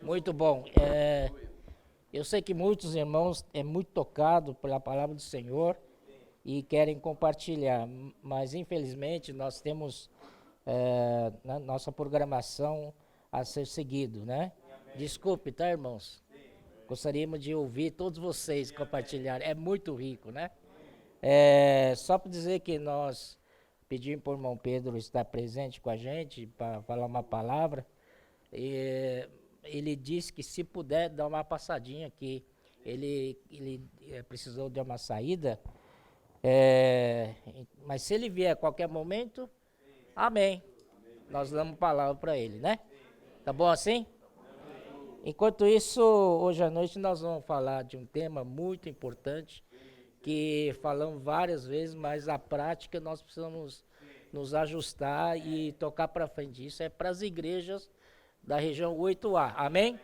Muito bom. Eu sei que muitos irmãos é muito tocado pela palavra do Senhor e querem compartilhar, mas infelizmente nós temos na nossa programação a ser seguido, né? Desculpe, tá, irmãos? Gostaríamos de ouvir todos vocês compartilhar. É muito rico, né? Só para dizer que nós pedimos para o irmão Pedro estar presente com a gente para falar uma palavra. Ele disse que se puder dar uma passadinha aqui, ele precisou de uma saída, mas se ele vier a qualquer momento, amém. Nós damos palavra para ele, né? Tá bom assim? Enquanto isso, hoje à noite nós vamos falar de um tema muito importante, que falamos várias vezes, mas a prática nós precisamos nos ajustar e tocar para frente. Isso é para as igrejas da região 8A, amém?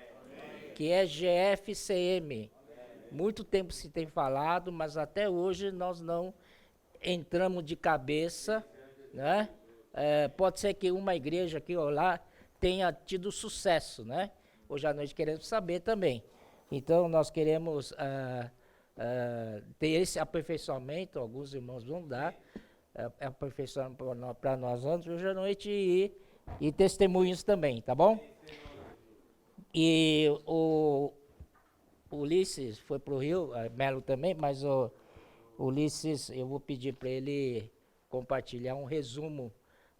Que é GFCM. Muito tempo se tem falado, mas até hoje nós não entramos de cabeça, né? Pode ser que uma igreja aqui ou lá tenha tido sucesso, né? Hoje à noite queremos saber também. Então nós queremos ter esse aperfeiçoamento, alguns irmãos vão dar aperfeiçoamento para nós hoje à noite e testemunhos também, tá bom? E o Ulisses foi para o Rio, Melo também, mas o Ulisses, eu vou pedir para ele compartilhar um resumo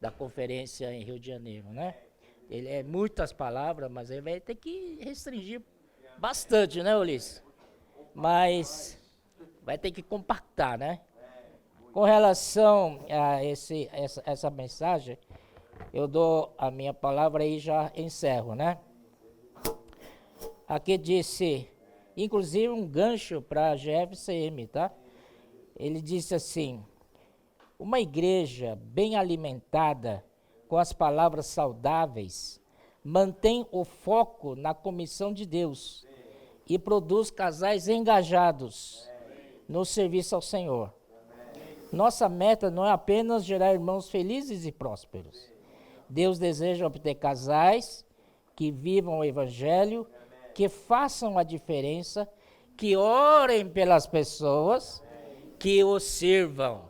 da conferência em Rio de Janeiro, né? Ele é muitas palavras, mas ele vai ter que restringir bastante, né, Ulisses? Mas vai ter que compactar, né? Com relação a essa mensagem, eu dou a minha palavra e já encerro, né? Aqui disse, inclusive um gancho para a GFCM, tá? Ele disse assim, uma igreja bem alimentada com as palavras saudáveis mantém o foco na comissão de Deus e produz casais engajados no serviço ao Senhor. Nossa meta não é apenas gerar irmãos felizes e prósperos. Deus deseja obter casais que vivam o Evangelho, que façam a diferença, que orem pelas pessoas, que o sirvam.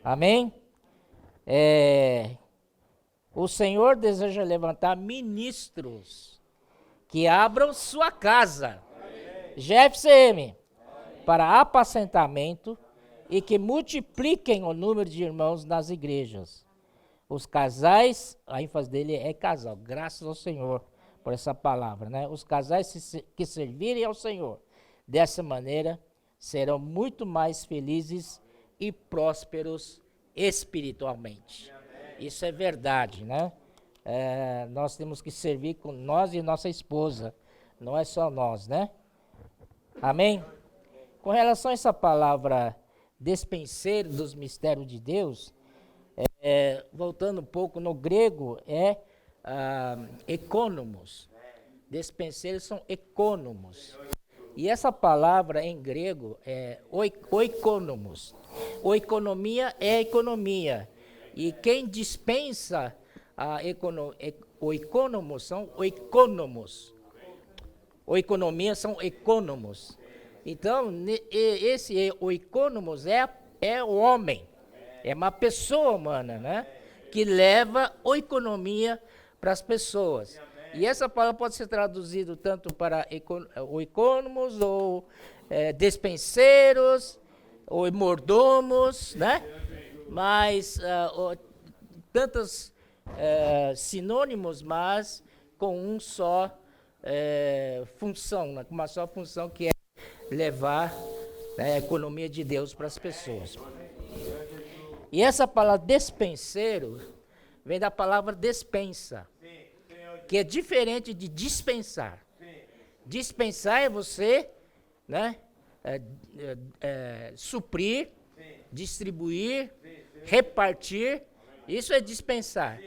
Amém? O Senhor deseja levantar ministros que abram sua casa, GFCM, para apacentamento e que multipliquem o número de irmãos nas igrejas. Os casais, a ênfase dele é casal, graças ao Senhor por essa palavra, né? Os casais que servirem ao Senhor dessa maneira serão muito mais felizes e prósperos espiritualmente. Isso é verdade, né? Nós temos que servir com nós e nossa esposa, não é só nós, né? Amém? Com relação a essa palavra despenseiro dos mistérios de Deus, voltando um pouco no grego, economos. Despenseiros são economos. E essa palavra em grego é oikonomos. Oikonomia é economia. E quem dispensa oikonomos são oikonomos. Oikonomia são economos. Então, esse oikonomos é o homem. É uma pessoa humana, né? Que leva oikonomia para as pessoas. E essa palavra pode ser traduzida tanto para oikonomos, ou despenseiros, ou mordomos, né? Mas tantos sinônimos, mas com um só função, né? Uma só função que é levar a economia de Deus para as pessoas. E essa palavra despenseiro vem da palavra despensa, que é diferente de dispensar. Dispensar é você, né, suprir, distribuir, repartir, isso é dispensar.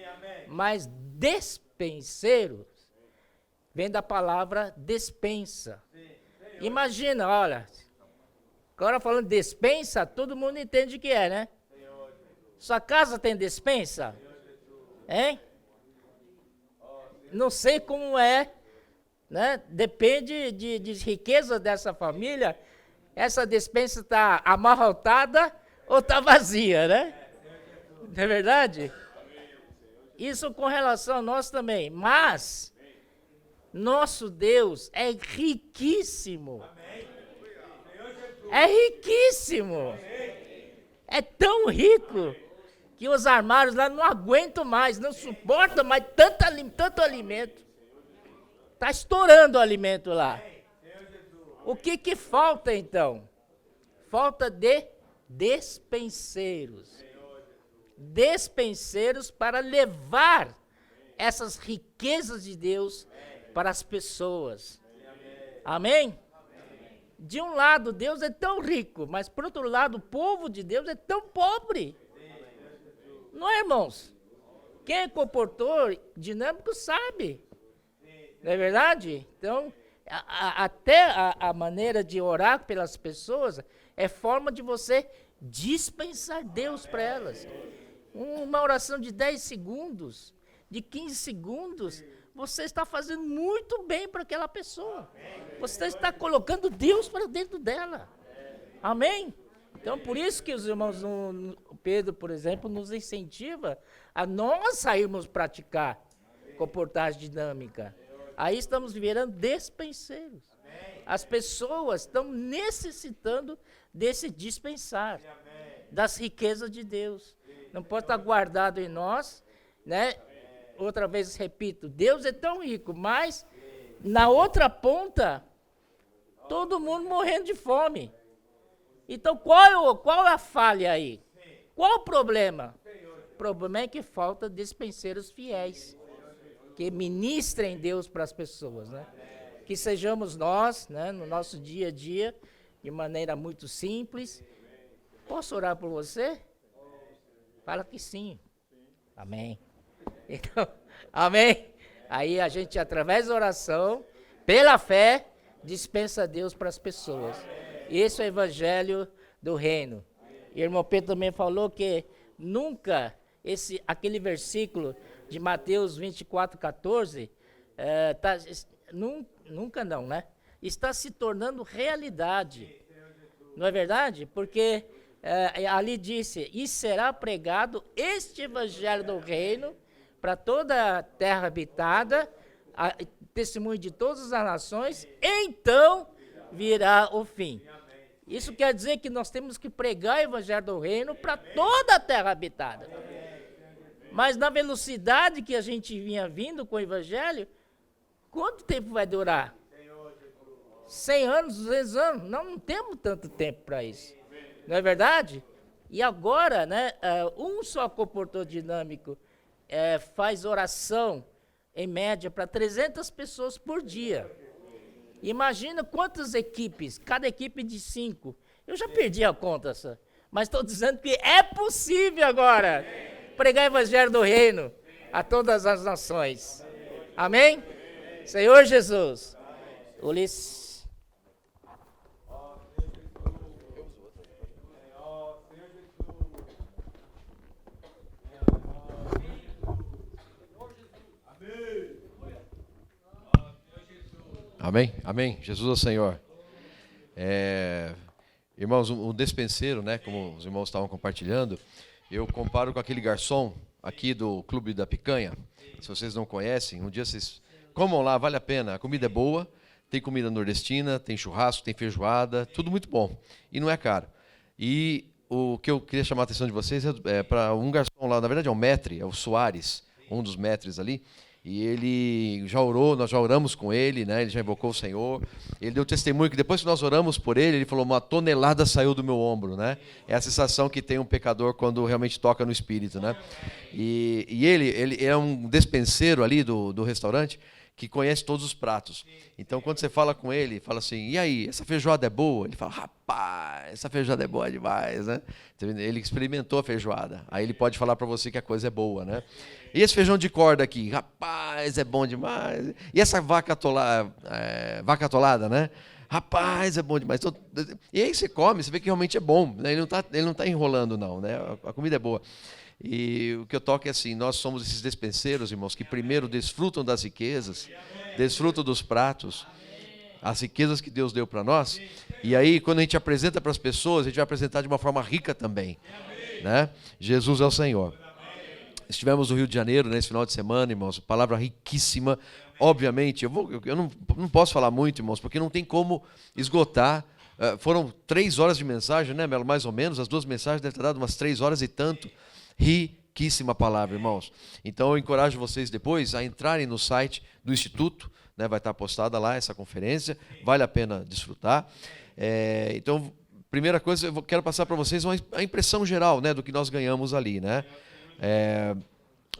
Mas despenseiro vem da palavra despensa. Imagina, olha, agora falando despensa, todo mundo entende o que é, né? Sua casa tem despensa? Hein? Não sei como é né? Depende de riqueza dessa família, essa despensa está amarrotada ou está vazia, né? Não é verdade? Isso com relação a nós também. Mas nosso Deus é riquíssimo. É riquíssimo. É tão rico que os armários lá não aguentam mais, não suportam mais tanto alimento. Está estourando o alimento lá. O que falta então? Falta de despenseiros. Despenseiros para levar essas riquezas de Deus para as pessoas. Amém? De um lado, Deus é tão rico, mas por outro lado, o povo de Deus é tão pobre. Não é, irmãos? Quem é comportor dinâmico sabe. Não é verdade? Então, até a maneira de orar pelas pessoas é forma de você dispensar Deus para elas. Uma oração de 10 segundos, de 15 segundos, você está fazendo muito bem para aquela pessoa. Você está colocando Deus para dentro dela. Amém? Então, por isso que os irmãos, o Pedro, por exemplo, nos incentiva a nós sairmos praticar comportagem dinâmica. Aí estamos virando despenseiros. As pessoas estão necessitando desse dispensar, das riquezas de Deus. Não pode estar guardado em nós, né? Outra vez repito, Deus é tão rico, mas na outra ponta, todo mundo morrendo de fome. Então, qual é a falha aí? Qual o problema? O problema é que falta despenseiros fiéis, que ministrem Deus para as pessoas, né? Que sejamos nós, né, no nosso dia a dia, de maneira muito simples. Posso orar por você? Fala que sim. Amém. Então, amém? Aí a gente, através da oração, pela fé, dispensa Deus para as pessoas. Esse é o evangelho do reino. E o irmão Pedro também falou que nunca, aquele versículo de Mateus 24:14, nunca não, né? Está se tornando realidade. Não é verdade? Porque ali disse, e será pregado este evangelho do reino para toda a terra habitada, testemunho de todas as nações, então virá o fim. Isso quer dizer que nós temos que pregar o evangelho do reino para toda a terra habitada. Mas na velocidade que a gente vinha vindo com o evangelho, quanto tempo vai durar? 100 anos, 200 anos? Não temos tanto tempo para isso. Não é verdade? E agora, né, um só comportor dinâmico faz oração, em média, para 300 pessoas por dia. Imagina quantas equipes, cada equipe de 5. Eu já perdi a conta, mas estou dizendo que é possível agora pregar o evangelho do reino a todas as nações. Amém? Senhor Jesus. Ulisses. Amém? Amém. Jesus é o Senhor. Irmãos, o despenseiro, né, como os irmãos estavam compartilhando, eu comparo com aquele garçom aqui do Clube da Picanha. Se vocês não conhecem, um dia vocês comam lá, vale a pena. A comida é boa, tem comida nordestina, tem churrasco, tem feijoada, tudo muito bom. E não é caro. E o que eu queria chamar a atenção de vocês é para um garçom lá, na verdade é o maître, é o Soares, um dos maîtres ali. E ele já orou, nós já oramos com ele, né? Ele já invocou o Senhor. Ele deu testemunho que depois que nós oramos por ele, ele falou, 1 tonelada saiu do meu ombro, né? É a sensação que tem um pecador quando realmente toca no Espírito, né? E ele é um despenseiro ali do restaurante que conhece todos os pratos. Então, quando você fala com ele, fala assim, e aí, essa feijoada é boa? Ele fala, rapaz, essa feijoada é boa demais, né? Ele experimentou a feijoada. Aí ele pode falar para você que a coisa é boa, né? E esse feijão de corda aqui, rapaz, é bom demais. E essa vaca atolada, né? Rapaz, é bom demais. Então, e aí você come, você vê que realmente é bom, né? Ele não tá enrolando não, né? A comida é boa. E o que eu toco é assim, nós somos esses despenseiros, irmãos, que primeiro desfrutam das riquezas, desfrutam dos pratos, as riquezas que Deus deu para nós. E aí, quando a gente apresenta para as pessoas, a gente vai apresentar de uma forma rica também, né? Jesus é o Senhor. Estivemos no Rio de Janeiro nesse final de semana, irmãos, palavra riquíssima. Obviamente, eu não posso falar muito, irmãos, porque não tem como esgotar. Foram 3 horas de mensagem, né, Melo? Mais ou menos, as 2 mensagens devem ter dado umas 3 horas e tanto. Riquíssima palavra, irmãos. Então eu encorajo vocês depois a entrarem no site do Instituto, né, vai estar postada lá essa conferência, vale a pena desfrutar. Então, primeira coisa, eu quero passar para vocês a impressão geral, né, do que nós ganhamos ali, né?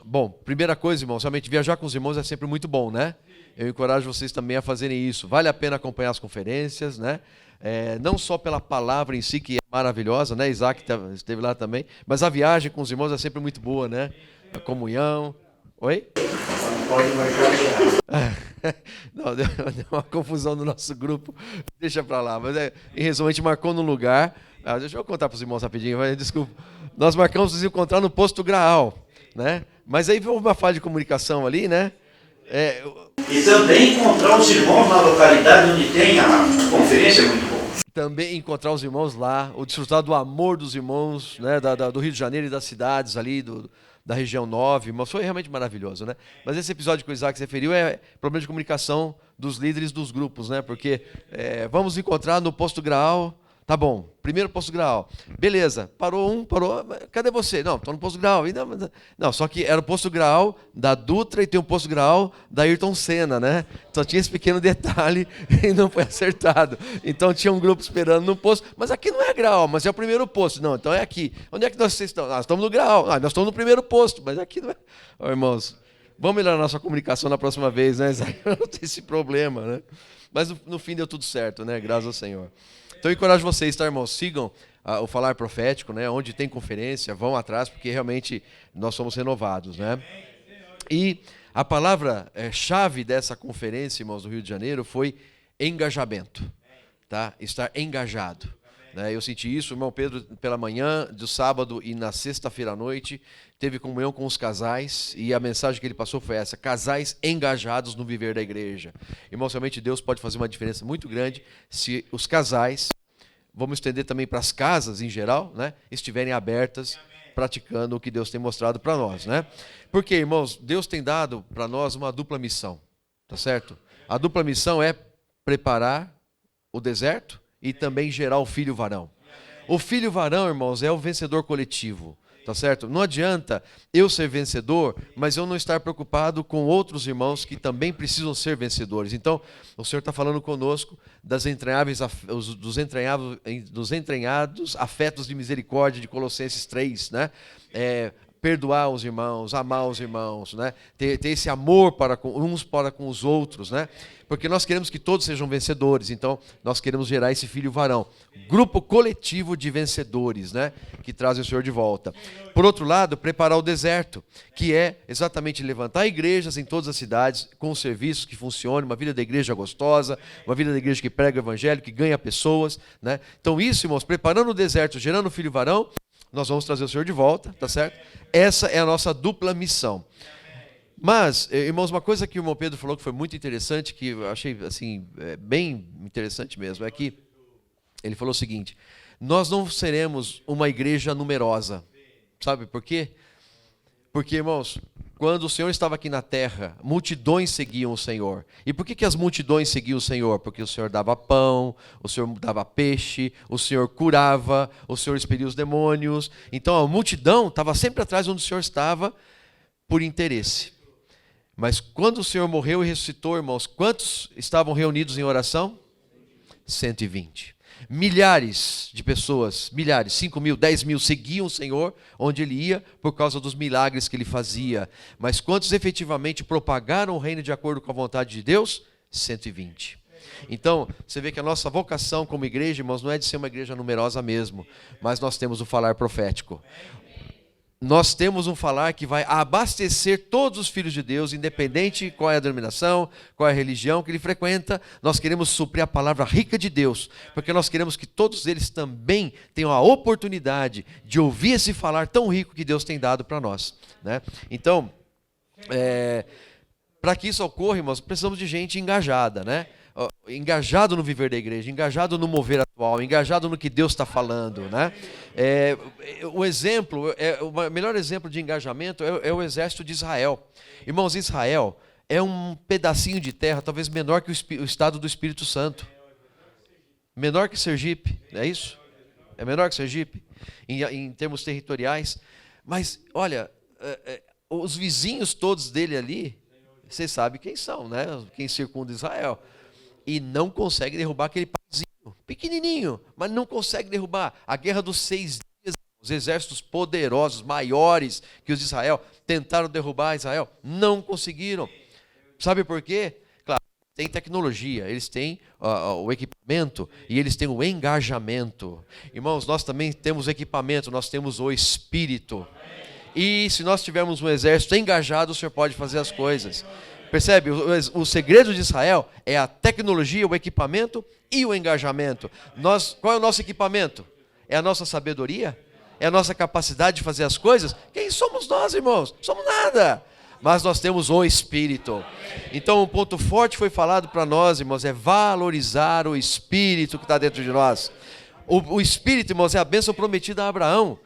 Bom, primeira coisa, irmãos, realmente viajar com os irmãos é sempre muito bom, né? Eu encorajo vocês também a fazerem isso. Vale a pena acompanhar as conferências, né? Não só pela palavra em si, que é maravilhosa, né? Isaac esteve lá também, mas a viagem com os irmãos é sempre muito boa, né? A comunhão. Oi? Pode marcar. Não, deu uma confusão no nosso grupo. Deixa para lá. Mas em resumo, a gente marcou no lugar. Deixa eu contar para os irmãos rapidinho, desculpa. Nós marcamos nos encontrar no posto Graal, né? Mas aí houve uma falha de comunicação ali, né? E também encontrar os irmãos na localidade onde tem a conferência é muito bom. Também encontrar os irmãos lá, o desfrutar do amor dos irmãos, né, do Rio de Janeiro e das cidades ali, da região 9, mas foi realmente maravilhoso, né? Mas esse episódio que o Isaac se referiu é problema de comunicação dos líderes dos grupos, né? Porque vamos encontrar no posto Graal. Tá bom, primeiro posto Graal. Beleza, parou. Cadê você? Não, estou no posto Graal. Não, só que era o posto Graal da Dutra e tem um posto Graal da Ayrton Senna, né? Só tinha esse pequeno detalhe e não foi acertado. Então tinha um grupo esperando no posto. Mas aqui não é Graal, mas é o primeiro posto. Não, então é aqui. Onde é que vocês estão? Nós estamos no Graal. Nós estamos no primeiro posto, mas aqui não é. Irmãos, vamos melhorar a nossa comunicação na próxima vez, né? Não tem esse problema, né? Mas no fim deu tudo certo, né? Graças ao Senhor. Então eu encorajo vocês, tá, irmãos? Sigam o Falar Profético, né? Onde tem conferência, vão atrás, porque realmente nós somos renovados, né? E a palavra-chave dessa conferência, irmãos, do Rio de Janeiro, foi engajamento, tá? Estar engajado. Né? Eu senti isso, o irmão Pedro, pela manhã, do sábado e na sexta-feira à noite, teve comunhão com os casais, e a mensagem que ele passou foi essa: casais engajados no viver da igreja. Irmãos, realmente Deus pode fazer uma diferença muito grande se os casais, vamos estender também para as casas em geral, né, estiverem abertas, praticando o que Deus tem mostrado para nós, né? Porque, irmãos, Deus tem dado para nós uma dupla missão, tá certo? A dupla missão é preparar o deserto e também gerar o filho varão. O filho varão, irmãos, é o vencedor coletivo, tá certo? Não adianta eu ser vencedor, mas eu não estar preocupado com outros irmãos que também precisam ser vencedores. Então, o Senhor está falando conosco dos entranhados afetos de misericórdia de Colossenses 3, né? Perdoar os irmãos, amar os irmãos, né? Ter esse amor uns para com os outros, né? Porque nós queremos que todos sejam vencedores, então nós queremos gerar esse filho varão. Grupo coletivo de vencedores, né? Que trazem o Senhor de volta. Por outro lado, preparar o deserto, que é exatamente levantar igrejas em todas as cidades, com serviços que funcionem, uma vida da igreja gostosa, uma vida da igreja que prega o evangelho, que ganha pessoas, né? Então isso, irmãos, preparando o deserto, gerando o filho varão, nós vamos trazer o Senhor de volta, tá certo? Essa é a nossa dupla missão. Mas, irmãos, uma coisa que o irmão Pedro falou que foi muito interessante, que eu achei assim, bem interessante mesmo, é que ele falou o seguinte: nós não seremos uma igreja numerosa. Sabe por quê? Porque, irmãos, quando o Senhor estava aqui na terra, multidões seguiam o Senhor. E por que as multidões seguiam o Senhor? Porque o Senhor dava pão, o Senhor dava peixe, o Senhor curava, o Senhor expelia os demônios. Então a multidão estava sempre atrás onde o Senhor estava por interesse. Mas quando o Senhor morreu e ressuscitou, irmãos, quantos estavam reunidos em oração? 120. Milhares de pessoas, 5 mil, 10 mil, seguiam o Senhor onde Ele ia por causa dos milagres que Ele fazia. Mas quantos efetivamente propagaram o reino de acordo com a vontade de Deus? 120. Então, você vê que a nossa vocação como igreja, irmãos, não é de ser uma igreja numerosa mesmo, mas nós temos o falar profético. nós temos um falar que vai abastecer todos os filhos de Deus, independente qual é a denominação, qual é a religião que ele frequenta. Nós queremos suprir a palavra rica de Deus, porque nós queremos que todos eles também tenham a oportunidade de ouvir esse falar tão rico que Deus tem dado para nós, né? Então, para que isso ocorra, irmãos, precisamos de gente engajada, né? Engajado no viver da igreja, engajado no mover atual, engajado no que Deus está falando, né? O melhor exemplo de engajamento é o exército de Israel. Irmãos, Israel é um pedacinho de terra, talvez menor que o estado do Espírito Santo. Menor que Sergipe, não é isso? É menor que Sergipe, em termos territoriais. Mas, olha, os vizinhos todos dele ali, vocês sabem quem são, né? Quem circunda Israel. E não consegue derrubar aquele paizinho, pequenininho, mas não consegue derrubar. A guerra dos 6 dias, os exércitos poderosos, maiores que os de Israel, tentaram derrubar Israel, não conseguiram. Sabe por quê? Claro, tem tecnologia, eles têm o equipamento e eles têm o engajamento. Irmãos, nós também temos equipamento, nós temos o Espírito. E se nós tivermos um exército engajado, o Senhor pode fazer as coisas. Percebe? O segredo de Israel é a tecnologia, o equipamento e o engajamento. Qual é o nosso equipamento? É a nossa sabedoria? É a nossa capacidade de fazer as coisas? Quem somos nós, irmãos? Somos nada. Mas nós temos o Espírito. Então, um ponto forte foi falado para nós, irmãos, é valorizar o Espírito que está dentro de nós. O Espírito, irmãos, é a bênção prometida a Abraão.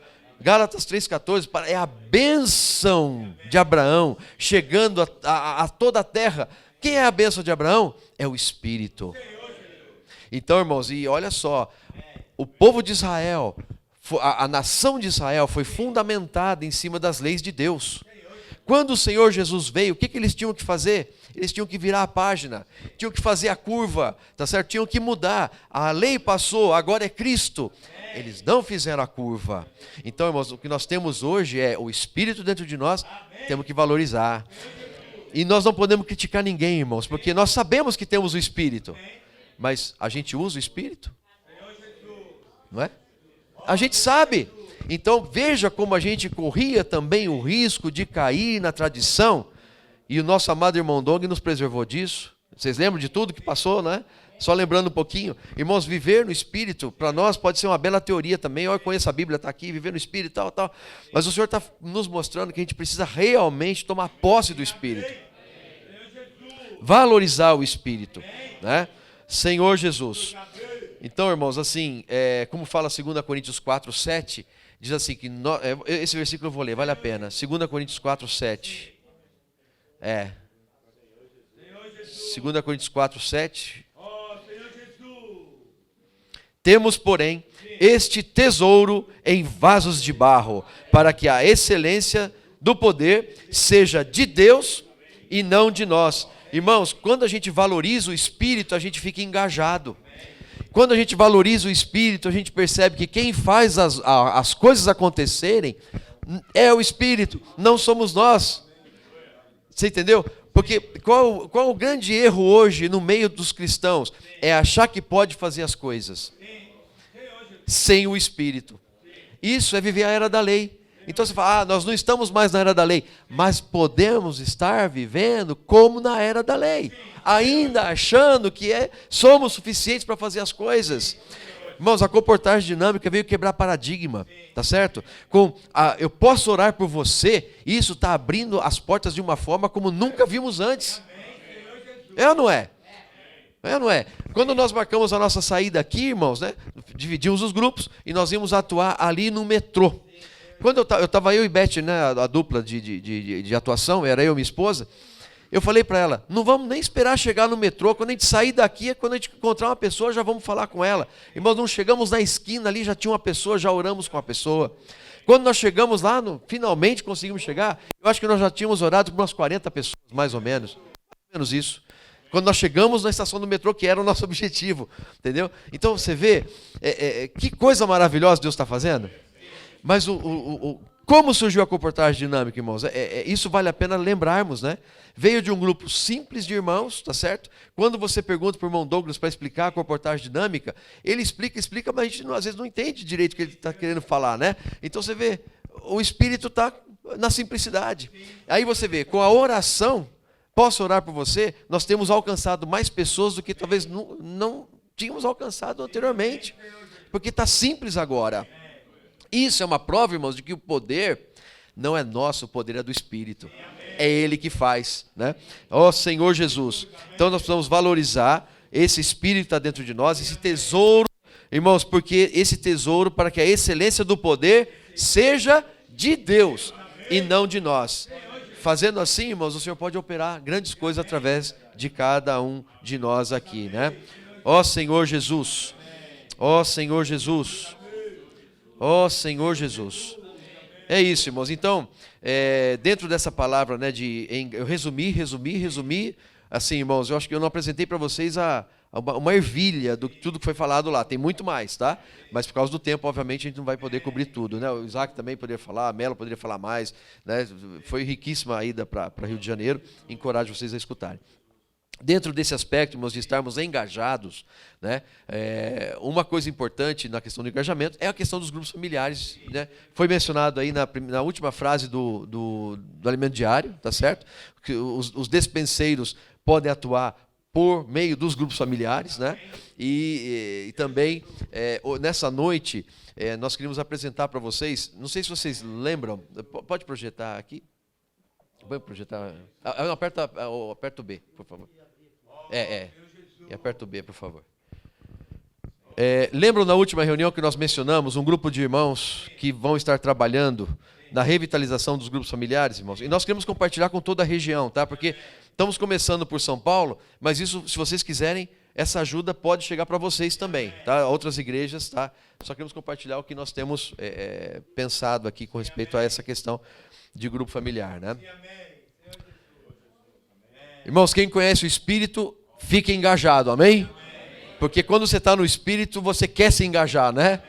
Gálatas 3,14, é a bênção de Abraão chegando a toda a terra. Quem é a bênção de Abraão? É o Espírito. Então, irmãos, e olha só, o povo de Israel, a nação de Israel foi fundamentada em cima das leis de Deus. Quando o Senhor Jesus veio, o que eles tinham que fazer? Eles tinham que virar a página, tinham que fazer a curva, tá certo? Tinham que mudar. A lei passou, agora é Cristo. Eles não fizeram a curva. Então, irmãos, o que nós temos hoje é o Espírito dentro de nós, temos que valorizar. E nós não podemos criticar ninguém, irmãos, porque nós sabemos que temos o Espírito. Mas a gente usa o Espírito? Não é? A gente sabe. Então, veja como a gente corria também o risco de cair na tradição. E o nosso amado irmão Dong nos preservou disso. Vocês lembram de tudo que passou, né? Só lembrando um pouquinho, irmãos, viver no Espírito, para nós pode ser uma bela teoria também. Eu conheço a Bíblia, está aqui, viver no Espírito, tal. Mas o Senhor está nos mostrando que a gente precisa realmente tomar posse do Espírito. Valorizar o Espírito, né? Senhor Jesus. Então, irmãos, assim, como fala 2 Coríntios 4:7, diz assim, que esse versículo eu vou ler, vale a pena. 2 Coríntios 4:7. 2 Coríntios 4:7. Temos, porém, este tesouro em vasos de barro, para que a excelência do poder seja de Deus e não de nós. Irmãos, quando a gente valoriza o Espírito, a gente fica engajado. Quando a gente valoriza o Espírito, a gente percebe que quem faz as coisas acontecerem é o Espírito, não somos nós. Você entendeu? Porque qual o grande erro hoje no meio dos cristãos? É achar que pode fazer as coisas sem o Espírito. Isso é viver a era da lei. Então você fala, nós não estamos mais na era da lei, mas podemos estar vivendo como na era da lei, ainda achando que somos suficientes para fazer as coisas. Irmãos, a comportagem dinâmica veio quebrar paradigma, tá certo? Eu posso orar por você, e isso está abrindo as portas de uma forma como nunca vimos antes. É ou não é? É ou não é? Quando nós marcamos a nossa saída aqui, irmãos, né? Dividimos os grupos e nós íamos atuar ali no metrô. Quando eu estava eu e Beth, né, a dupla de atuação, era eu e minha esposa, eu falei para ela, não vamos nem esperar chegar no metrô, quando a gente sair daqui, quando a gente encontrar uma pessoa, já vamos falar com ela. Irmãos, não chegamos na esquina ali, já tinha uma pessoa, já oramos com a pessoa. Quando nós chegamos lá, finalmente conseguimos chegar, eu acho que nós já tínhamos orado com umas 40 pessoas, mais ou menos isso. Quando nós chegamos na estação do metrô, que era o nosso objetivo, entendeu? Então você vê, que coisa maravilhosa Deus está fazendo. Mas como surgiu a comportagem dinâmica, irmãos? Isso vale a pena lembrarmos, né? Veio de um grupo simples de irmãos, tá certo? Quando você pergunta para o irmão Douglas para explicar a comportagem dinâmica, ele explica, mas a gente às vezes não entende direito o que ele está querendo falar, né? Então você vê, o Espírito está na simplicidade. Aí você vê, com a oração, posso orar por você, nós temos alcançado mais pessoas do que talvez não tínhamos alcançado anteriormente. Porque está simples agora. Isso é uma prova, irmãos, de que o poder não é nosso, o poder é do Espírito. É Ele que faz, né? Ó Senhor Jesus. Então nós precisamos valorizar esse Espírito que está dentro de nós, esse tesouro, irmãos, porque esse tesouro, para que a excelência do poder seja de Deus e não de nós. Fazendo assim, irmãos, o Senhor pode operar grandes coisas através de cada um de nós aqui, né? Ó Senhor Jesus, ó Senhor Jesus, ó Senhor Jesus. É isso, irmãos. Então, dentro dessa palavra, né, eu resumi, assim, irmãos, eu acho que eu não apresentei para vocês uma ervilha do tudo que foi falado lá. Tem muito mais, tá? Mas por causa do tempo, obviamente, a gente não vai poder cobrir tudo, né? O Isaac também poderia falar, a Melo poderia falar mais, né? Foi riquíssima a ida para Rio de Janeiro. Encorajo vocês a escutarem. Dentro desse aspecto, irmãos, de estarmos engajados, né? Uma coisa importante na questão do engajamento é a questão dos grupos familiares, né? Foi mencionado aí na última frase do alimento diário, tá certo? Que os despenseiros podem atuar por meio dos grupos familiares, né? E também, nessa noite, nós queríamos apresentar para vocês, não sei se vocês lembram, pode projetar aqui? Pode projetar? Aperta o B, por favor. E aperta o B, por favor. Lembram na última reunião que nós mencionamos um grupo de irmãos que vão estar trabalhando na revitalização dos grupos familiares, irmãos? E nós queremos compartilhar com toda a região, tá? Porque estamos começando por São Paulo, mas isso, se vocês quiserem, essa ajuda pode chegar para vocês também, tá? Outras igrejas, tá? Só queremos compartilhar o que nós temos pensado aqui com respeito a essa questão de grupo familiar, né? Irmãos, quem conhece o Espírito, fica engajado, amém? Porque quando você está no Espírito, você quer se engajar, né?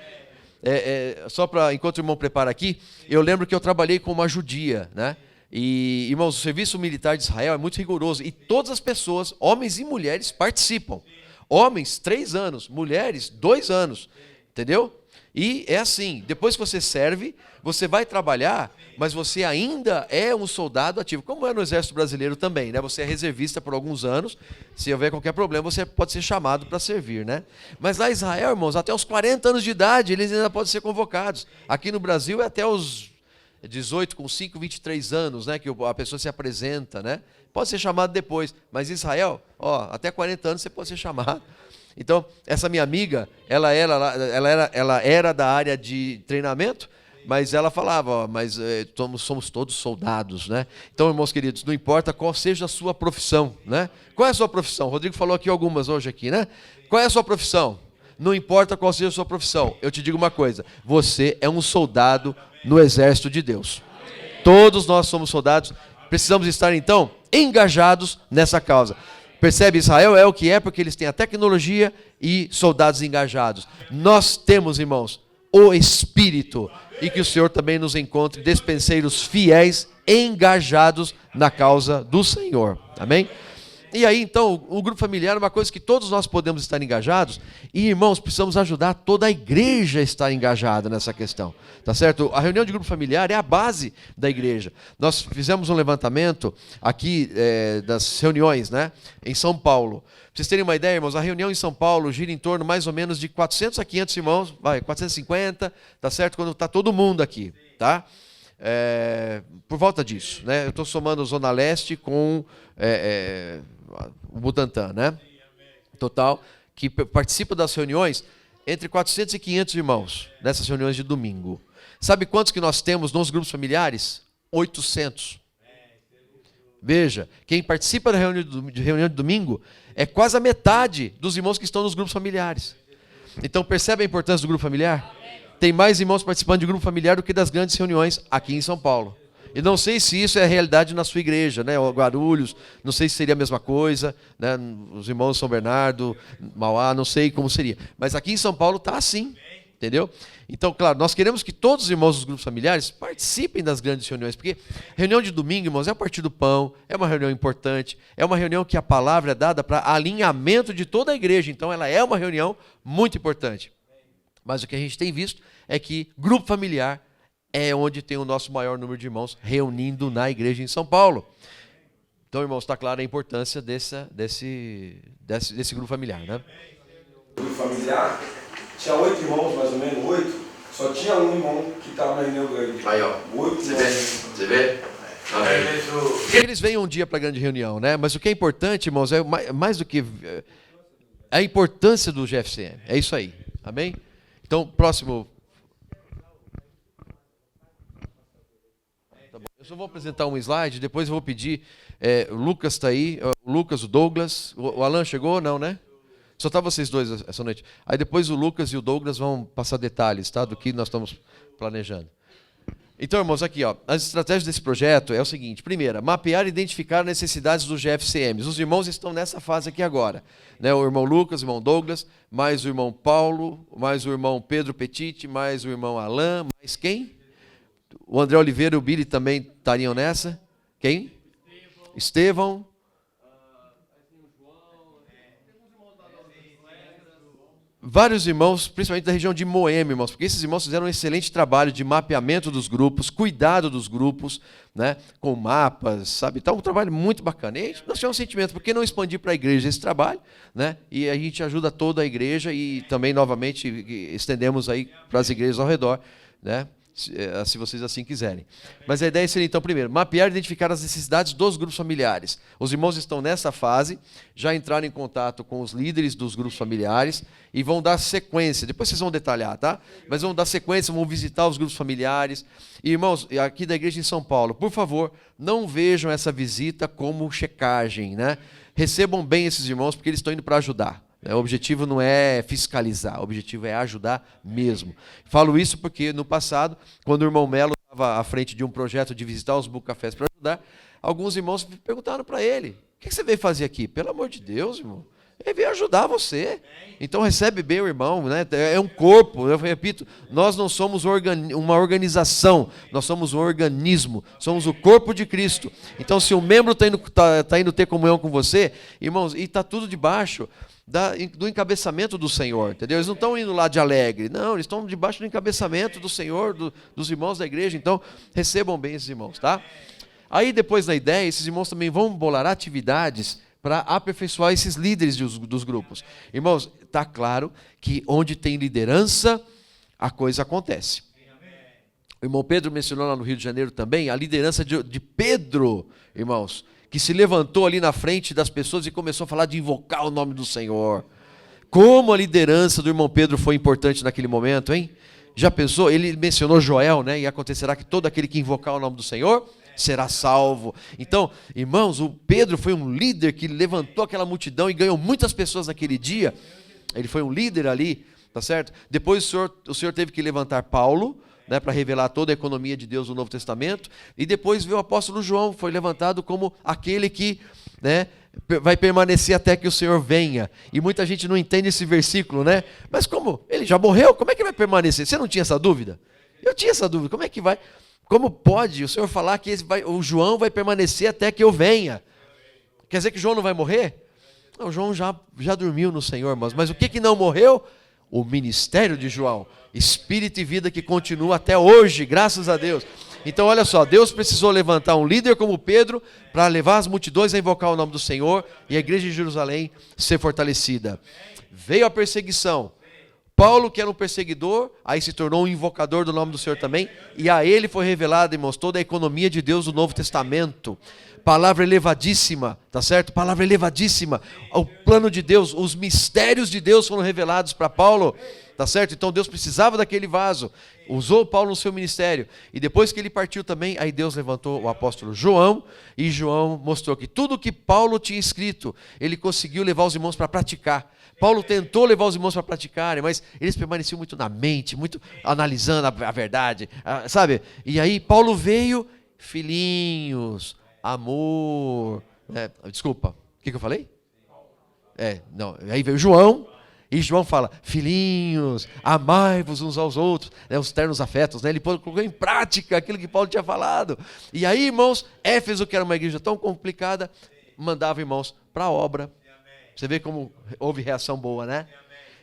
Só para, enquanto o irmão prepara aqui, eu lembro que eu trabalhei com uma judia, né? E, irmãos, o serviço militar de Israel é muito rigoroso e todas as pessoas, homens e mulheres, participam. Homens, 3 anos, mulheres, 2 anos, entendeu? E é assim, depois que você serve, você vai trabalhar, mas você ainda é um soldado ativo, como é no Exército Brasileiro também, né? Você é reservista por alguns anos, se houver qualquer problema, você pode ser chamado para servir, né? Mas lá em Israel, irmãos, até os 40 anos de idade, eles ainda podem ser convocados. Aqui no Brasil é até os 18, com 5, 23 anos, né? Que a pessoa se apresenta, né? Pode ser chamado depois, mas em Israel, até 40 anos você pode ser chamado. Então, essa minha amiga, ela era da área de treinamento, mas ela falava, mas somos todos soldados, né? Então, irmãos queridos, não importa qual seja a sua profissão, né? Qual é a sua profissão? O Rodrigo falou aqui algumas hoje aqui, né? Qual é a sua profissão? Não importa qual seja a sua profissão, eu te digo uma coisa, você é um soldado no exército de Deus. Todos nós somos soldados, precisamos estar então engajados nessa causa. Percebe, Israel é o que é porque eles têm a tecnologia e soldados engajados. Nós temos, irmãos, o Espírito e que o Senhor também nos encontre despenseiros fiéis, engajados na causa do Senhor. Amém? E aí, então, o grupo familiar é uma coisa que todos nós podemos estar engajados e, irmãos, precisamos ajudar toda a igreja a estar engajada nessa questão, tá certo? A reunião de grupo familiar é a base da igreja. Nós fizemos um levantamento aqui das reuniões, né, em São Paulo. Pra vocês terem uma ideia, irmãos, a reunião em São Paulo gira em torno mais ou menos de 400 a 500 irmãos, 450, tá certo? Quando está todo mundo aqui, tá? Por volta disso, né? Eu estou somando a Zona Leste com o Butantã, né? Total, que participa das reuniões, entre 400 e 500 irmãos, nessas reuniões de domingo. Sabe quantos que nós temos nos grupos familiares? 800. Veja, quem participa da reunião de domingo é quase a metade dos irmãos que estão nos grupos familiares. Então percebe a importância do grupo familiar? Tem mais irmãos participando de grupo familiar do que das grandes reuniões aqui em São Paulo. E não sei se isso é a realidade na sua igreja, né? Ou Guarulhos, não sei se seria a mesma coisa, né? Os irmãos de São Bernardo, Mauá, não sei como seria. Mas aqui em São Paulo está assim, entendeu? Então, claro, nós queremos que todos os irmãos dos grupos familiares participem das grandes reuniões, porque reunião de domingo, irmãos, é a partir do pão, é uma reunião importante, é uma reunião que a palavra é dada para alinhamento de toda a igreja, então ela é uma reunião muito importante. Mas o que a gente tem visto é que grupo familiar é onde tem o nosso maior número de irmãos reunindo na igreja em São Paulo. Então, irmãos, está clara a importância desse grupo familiar, né? Grupo familiar, tinha 8 irmãos, mais ou menos, 8. Só tinha um irmão que estava na reunião grande. Aí, ó. 8 Você vê? Eles vêm um dia para a grande reunião, né? Mas o que é importante, irmãos, é mais do que a importância do GFCM. É isso aí. Amém? Então, próximo. Tá bom. Eu só vou apresentar um slide, depois eu vou pedir. O Lucas está aí, o Lucas, o Douglas. O Alan chegou? Não, né? Só tá vocês dois essa noite. Aí depois o Lucas e o Douglas vão passar detalhes, tá? Do que nós estamos planejando. Então, irmãos, aqui, ó, as estratégias desse projeto é o seguinte. Primeira, mapear e identificar as necessidades dos GFCMs. Os irmãos estão nessa fase aqui agora, né? O irmão Lucas, o irmão Douglas, mais o irmão Paulo, mais o irmão Pedro Petit, mais o irmão Alan, mais quem? O André Oliveira e o Billy também estariam nessa. Quem? Estevão. Vários irmãos, principalmente da região de Moema, irmãos, porque esses irmãos fizeram um excelente trabalho de mapeamento dos grupos, cuidado dos grupos, né, com mapas, sabe? Então, um trabalho muito bacana. E nós tivemos um sentimento, por que não expandir para a igreja esse trabalho, né? E a gente ajuda toda a igreja e também, novamente, estendemos aí para as igrejas ao redor, né? Se vocês assim quiserem. Mas a ideia seria, então, primeiro, mapear e identificar as necessidades dos grupos familiares. Os irmãos estão nessa fase, já entraram em contato com os líderes dos grupos familiares e vão dar sequência. Depois vocês vão detalhar, tá? Mas vão dar sequência, vão visitar os grupos familiares. E, irmãos, aqui da igreja em São Paulo, por favor, não vejam essa visita como checagem, né? Recebam bem esses irmãos, porque eles estão indo para ajudar. O objetivo não é fiscalizar, o objetivo é ajudar mesmo. Falo isso porque no passado, quando o irmão Melo estava à frente de um projeto de visitar os book cafés para ajudar, alguns irmãos perguntaram para ele: o que você veio fazer aqui? Pelo amor de Deus, irmão. Ele veio ajudar você. Então recebe bem o irmão, né? É um corpo, eu repito, nós não somos uma organização, nós somos um organismo, somos o corpo de Cristo. Então se um membro está indo ter comunhão com você, irmãos, e está tudo debaixo do encabeçamento do Senhor, entendeu? Eles não estão indo lá de alegre, não, eles estão debaixo do encabeçamento do Senhor, dos irmãos da igreja. Então recebam bem esses irmãos, tá? Aí depois da ideia, esses irmãos também vão bolar atividades para aperfeiçoar esses líderes dos grupos. Irmãos, está claro que onde tem liderança, a coisa acontece. O irmão Pedro mencionou lá no Rio de Janeiro também a liderança de Pedro, irmãos, que se levantou ali na frente das pessoas e começou a falar de invocar o nome do Senhor. Como a liderança do irmão Pedro foi importante naquele momento, hein? Já pensou? Ele mencionou Joel, né? E acontecerá que todo aquele que invocar o nome do Senhor será salvo. Então, irmãos, o Pedro foi um líder que levantou aquela multidão e ganhou muitas pessoas naquele dia. Ele foi um líder ali, tá certo? Depois o Senhor teve que levantar Paulo, né, para revelar toda a economia de Deus no Novo Testamento. E depois veio o apóstolo João, foi levantado como aquele que, né, vai permanecer até que o Senhor venha. E muita gente não entende esse versículo, né? Mas como? Ele já morreu? Como é que vai permanecer? Você não tinha essa dúvida? Eu tinha essa dúvida. Como é que vai? Como pode o Senhor falar que o João vai permanecer até que eu venha? Quer dizer que João não vai morrer? Não, João já dormiu no Senhor, irmãos. Mas o que não morreu? O ministério de João. Espírito e vida que continua até hoje, graças a Deus. Então, olha só, Deus precisou levantar um líder como Pedro para levar as multidões a invocar o nome do Senhor e a igreja de Jerusalém ser fortalecida. Veio a perseguição. Paulo, que era um perseguidor, aí se tornou um invocador do nome do Senhor também, e a ele foi revelada, irmãos, toda a economia de Deus do Novo Testamento. Palavra elevadíssima, tá certo? Palavra elevadíssima. O plano de Deus, os mistérios de Deus foram revelados para Paulo, tá certo? Então Deus precisava daquele vaso, usou Paulo no seu ministério, e depois que ele partiu também, aí Deus levantou o apóstolo João, e João mostrou que tudo que Paulo tinha escrito, ele conseguiu levar os irmãos para praticar. Paulo tentou levar os irmãos para praticarem, mas eles permaneciam muito na mente, muito analisando a verdade, sabe? E aí Paulo veio, filhinhos, amor, desculpa, o que eu falei? Não, aí veio João, e João fala, filhinhos, amai-vos uns aos outros, né, os ternos afetos, né? Ele colocou em prática aquilo que Paulo tinha falado. E aí, irmãos, Éfeso, que era uma igreja tão complicada, mandava irmãos para a obra. Você vê como houve reação boa, né?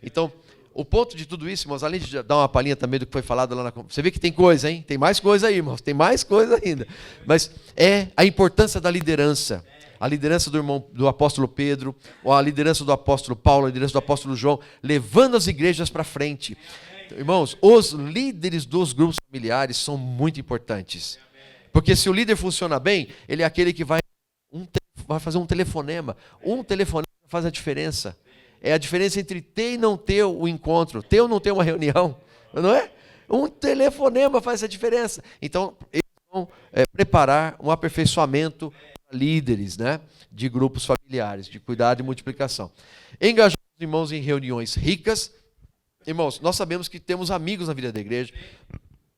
Então, o ponto de tudo isso, irmãos, além de dar uma palhinha também do que foi falado lá na... Você vê que tem coisa, hein? Tem mais coisa aí, irmãos. Tem mais coisa ainda. Mas é a importância da liderança. A liderança do apóstolo Pedro, ou a liderança do apóstolo Paulo, a liderança do apóstolo João, levando as igrejas para frente. Então, irmãos, os líderes dos grupos familiares são muito importantes. Porque se o líder funciona bem, ele é aquele que vai fazer um telefonema. Um telefonema faz a diferença. É a diferença entre ter e não ter o encontro, ter ou não ter uma reunião, não é? Um telefonema faz a diferença. Então, eles vão preparar um aperfeiçoamento para líderes, né, de grupos familiares, de cuidado e multiplicação. Engajar os irmãos em reuniões ricas. Irmãos, nós sabemos que temos amigos na vida da igreja.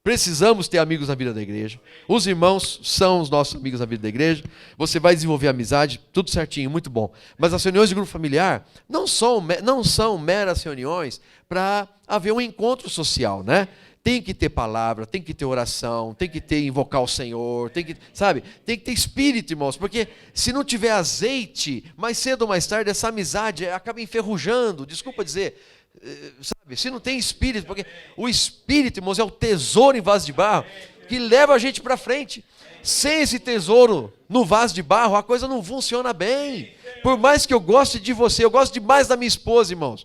Precisamos ter amigos na vida da igreja. Os irmãos são os nossos amigos na vida da igreja. Você vai desenvolver amizade, tudo certinho, muito bom. Mas as reuniões de grupo familiar não são meras reuniões para haver um encontro social, né? Tem que ter palavra, tem que ter oração, tem que ter invocar o Senhor, tem que ter espírito, irmãos, porque se não tiver azeite, mais cedo ou mais tarde essa amizade acaba enferrujando, desculpa dizer. Sabe, se não tem espírito, porque o espírito, irmãos, é o tesouro em vaso de barro que leva a gente para frente. Sem esse tesouro no vaso de barro, a coisa não funciona bem. Por mais que eu goste de você, eu gosto demais da minha esposa, irmãos,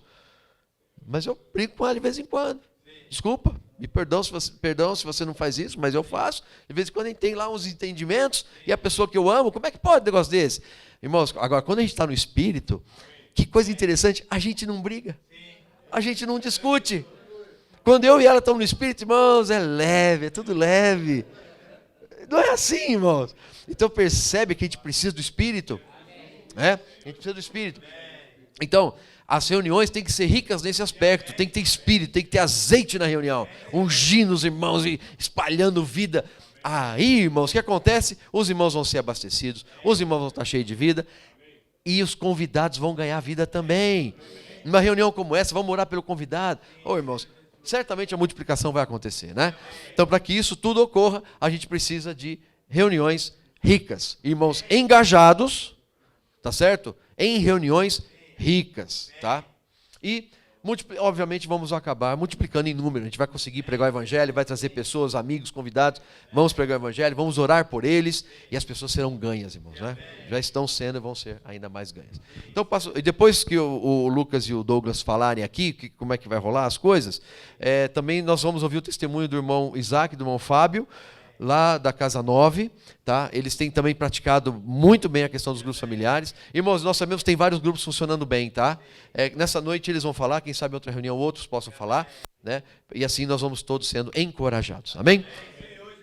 mas eu brigo com ela de vez em quando. Desculpa, me perdão se você não faz isso, mas eu faço. De vez em quando a gente tem lá uns entendimentos, e a pessoa que eu amo, como é que pode um negócio desse? Irmãos, agora quando a gente está no espírito, que coisa interessante, a gente não briga. A gente não discute. Quando eu e ela estamos no Espírito, irmãos, é leve, é tudo leve. Não é assim, irmãos. Então percebe que a gente precisa do Espírito. A gente precisa do Espírito. Então, as reuniões têm que ser ricas nesse aspecto. Tem que ter Espírito, tem que ter azeite na reunião. Ungindo os irmãos e espalhando vida. Aí, irmãos, o que acontece? Os irmãos vão ser abastecidos, os irmãos vão estar cheios de vida e os convidados vão ganhar vida também. Numa reunião como essa, vamos orar pelo convidado. Irmãos, certamente a multiplicação vai acontecer, né? Então, para que isso tudo ocorra, a gente precisa de reuniões ricas. Irmãos engajados, tá certo? Em reuniões ricas, tá? E, obviamente, vamos acabar multiplicando em número. A gente vai conseguir pregar o evangelho, vai trazer pessoas, amigos, convidados. Vamos pregar o evangelho, vamos orar por eles e as pessoas serão ganhas, irmãos, né? Já estão sendo e vão ser ainda mais ganhas. Então, depois que o Lucas e o Douglas falarem aqui, como é que vai rolar as coisas, também nós vamos ouvir o testemunho do irmão Isaac, do irmão Fábio, lá da Casa 9, tá? Eles têm também praticado muito bem a questão dos grupos familiares. Irmãos, nós sabemos que tem vários grupos funcionando bem, tá? Nessa noite eles vão falar, quem sabe em outra reunião outros possam falar, né? E assim nós vamos todos sendo encorajados. Amém?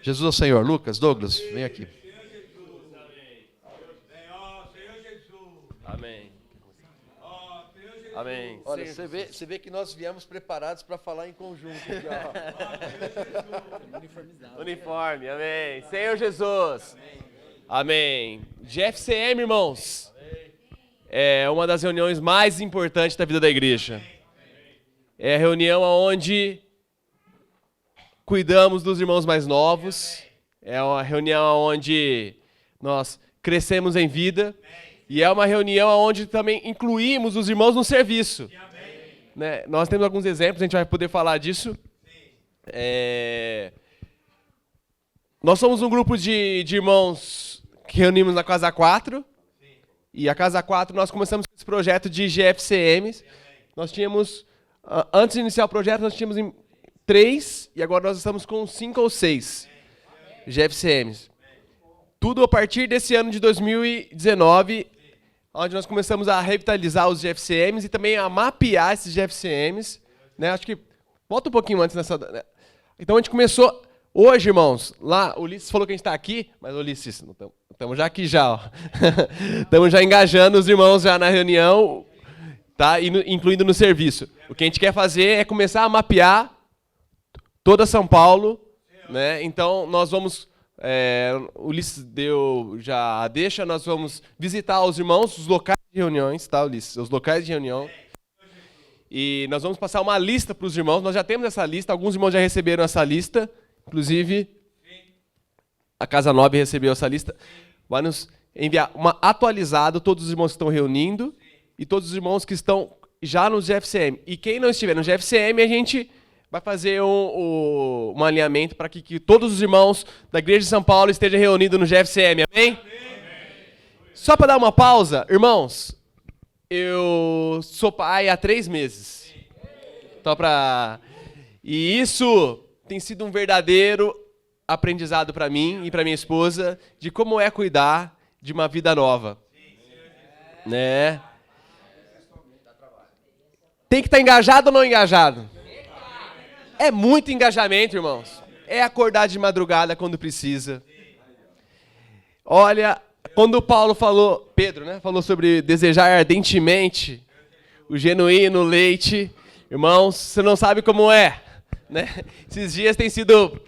Jesus é o Senhor. Lucas, Douglas, vem aqui. Amém. Amém. Olha, você vê que nós viemos preparados para falar em conjunto. Aqui, ó. Uniforme, amém. Senhor Jesus. Amém. GFCM, irmãos, é uma das reuniões mais importantes da vida da igreja. É a reunião onde cuidamos dos irmãos mais novos. É uma reunião onde nós crescemos em vida. E é uma reunião onde também incluímos os irmãos no serviço. Né? Nós temos alguns exemplos, a gente vai poder falar disso. Nós somos um grupo de irmãos que reunimos na Casa 4. E a Casa 4 nós começamos esse projeto de GFCMs. Nós tínhamos, antes de iniciar o projeto, nós tínhamos 3 e agora nós estamos com 5 ou 6 GFCMs. Tudo a partir desse ano de 2019, onde nós começamos a revitalizar os GFCMs e também a mapear esses GFCMs. Né? Acho que... Volta um pouquinho antes nessa... Então a gente começou... Hoje, irmãos, lá, o Ulisses falou que a gente está aqui, mas, Ulisses, estamos já aqui já. Estamos já engajando os irmãos já na reunião, tá? Incluindo no serviço. O que a gente quer fazer é começar a mapear toda São Paulo. Né? Então, nós vamos... o Ulisses deu já a deixa, nós vamos visitar os irmãos, os locais de reuniões, tá, Ulisses? Os locais de reunião. E nós vamos passar uma lista para os irmãos, nós já temos essa lista, alguns irmãos já receberam essa lista, inclusive a Casa 9 recebeu essa lista. Vai nos enviar uma atualizada, todos os irmãos que estão reunindo e todos os irmãos que estão já no GFCM. E quem não estiver no GFCM, a gente vai fazer um alinhamento para que todos os irmãos da Igreja de São Paulo estejam reunidos no GFCM. Amém? Só para dar uma pausa, irmãos, eu sou pai há 3 meses. E isso tem sido um verdadeiro aprendizado para mim e para minha esposa de como é cuidar de uma vida nova. Né? Tem que estar engajado ou não engajado? É muito engajamento, irmãos. É acordar de madrugada quando precisa. Olha, quando o Paulo falou, Pedro, né, falou sobre desejar ardentemente o genuíno leite, irmãos, você não sabe como é, né? Esses dias tem sido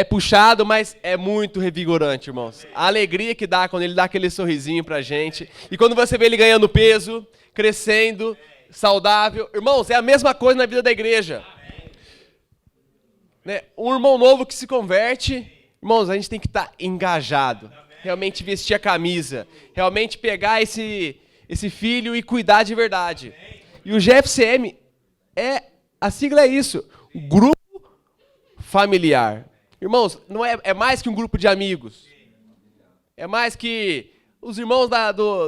puxado, mas é muito revigorante, irmãos. A alegria que dá quando ele dá aquele sorrisinho pra gente. E quando você vê ele ganhando peso, crescendo, saudável. Irmãos, é a mesma coisa na vida da igreja. Né? Um irmão novo que se converte, irmãos, a gente tem que estar engajado. Realmente vestir a camisa. Realmente pegar esse filho e cuidar de verdade. E o GFCM, a sigla é isso. Grupo familiar. Irmãos, não é mais que um grupo de amigos. É mais que os irmãos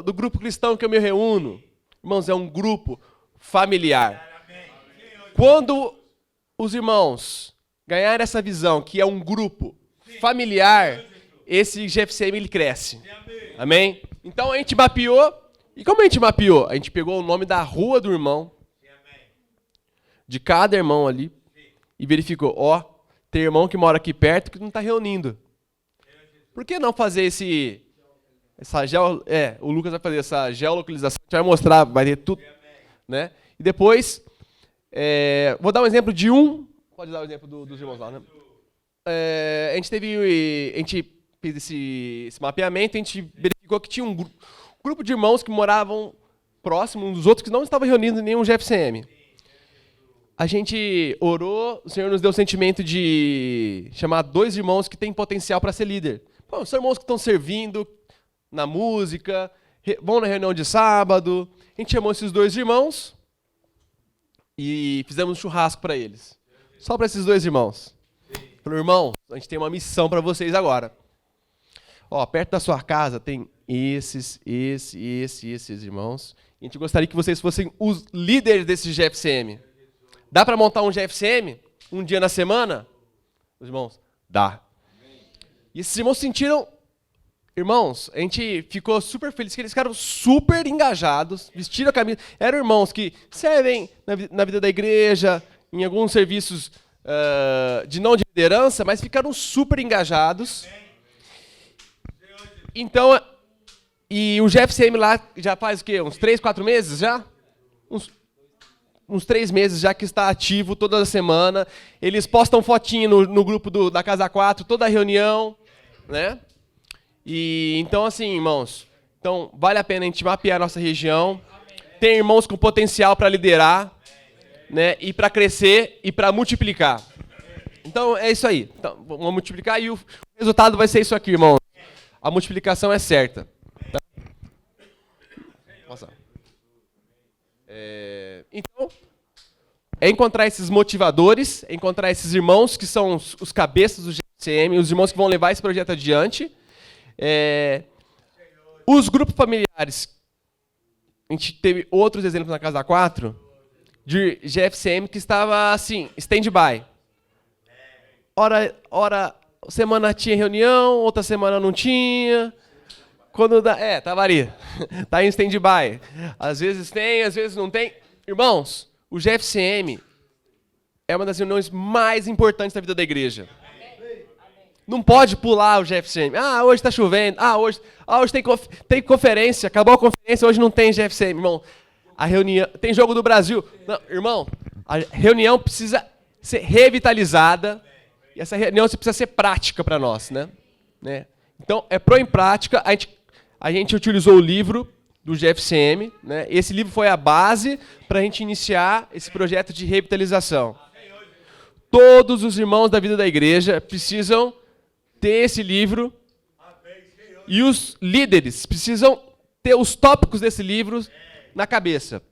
do grupo cristão que eu me reúno. Irmãos, é um grupo familiar. Quando os irmãos ganharem essa visão que é um grupo familiar, esse GFCM ele cresce. Amém? Então a gente mapeou. E como a gente mapeou? A gente pegou o nome da rua do irmão, de cada irmão ali, e verificou, tem irmão que mora aqui perto que não está reunindo. Por que não fazer o Lucas vai fazer essa geolocalização, a gente vai mostrar, vai ter tudo. Né? E depois, vou dar um exemplo de pode dar o exemplo dos irmãos lá, né? A gente fez esse mapeamento, a gente verificou que tinha um grupo de irmãos que moravam próximo uns dos outros que não estavam reunidos em nenhum GFCM. A gente orou, o Senhor nos deu o sentimento de chamar 2 irmãos que têm potencial para ser líder. São irmãos que estão servindo na música, vão na reunião de sábado. A gente chamou esses 2 irmãos e fizemos um churrasco para eles. Só para esses 2 irmãos. Falei, irmão, a gente tem uma missão para vocês agora. Perto da sua casa tem esses irmãos. A gente gostaria que vocês fossem os líderes desse GFCM. Dá para montar um GFCM? Um dia na semana? Os irmãos, dá. E esses irmãos sentiram... Irmãos, a gente ficou super feliz, que eles ficaram super engajados, vestiram a camisa. Eram irmãos que servem na vida da igreja, em alguns serviços não de liderança, mas ficaram super engajados. Então, e o GFCM lá já faz o quê? Uns 3, 4 meses já? Uns 3 meses já que está ativo toda semana. Eles postam fotinho no grupo da Casa 4, toda a reunião, né? E então assim, irmãos, vale a pena a gente mapear a nossa região. Tem irmãos com potencial para liderar, né? E para crescer e para multiplicar. Então é isso aí. Então, vamos multiplicar e o resultado vai ser isso aqui, irmãos. A multiplicação é certa. Tá? Nossa. Então, é encontrar esses motivadores, encontrar esses irmãos que são os cabeças do GFCM, os irmãos que vão levar esse projeto adiante. Os grupos familiares, a gente teve outros exemplos na Casa 4, de GFCM que estava assim, stand-by. Ora, semana tinha reunião, outra semana não tinha. Quando dá, tá varia. Tá em stand-by. Às vezes tem, às vezes não tem. Irmãos, o GFCM é uma das reuniões mais importantes da vida da igreja. Não pode pular o GFCM. Hoje está chovendo. Hoje tem conferência. Acabou a conferência, hoje não tem GFCM. Irmão, a reunião... Tem jogo do Brasil. Não, irmão, a reunião precisa ser revitalizada. E essa reunião precisa ser prática para nós, né? Então, pro em prática. A gente utilizou o livro do GFCM. Né? Esse livro foi a base para a gente iniciar esse projeto de revitalização. Todos os irmãos da vida da igreja precisam ter esse livro e os líderes precisam ter os tópicos desse livro na cabeça.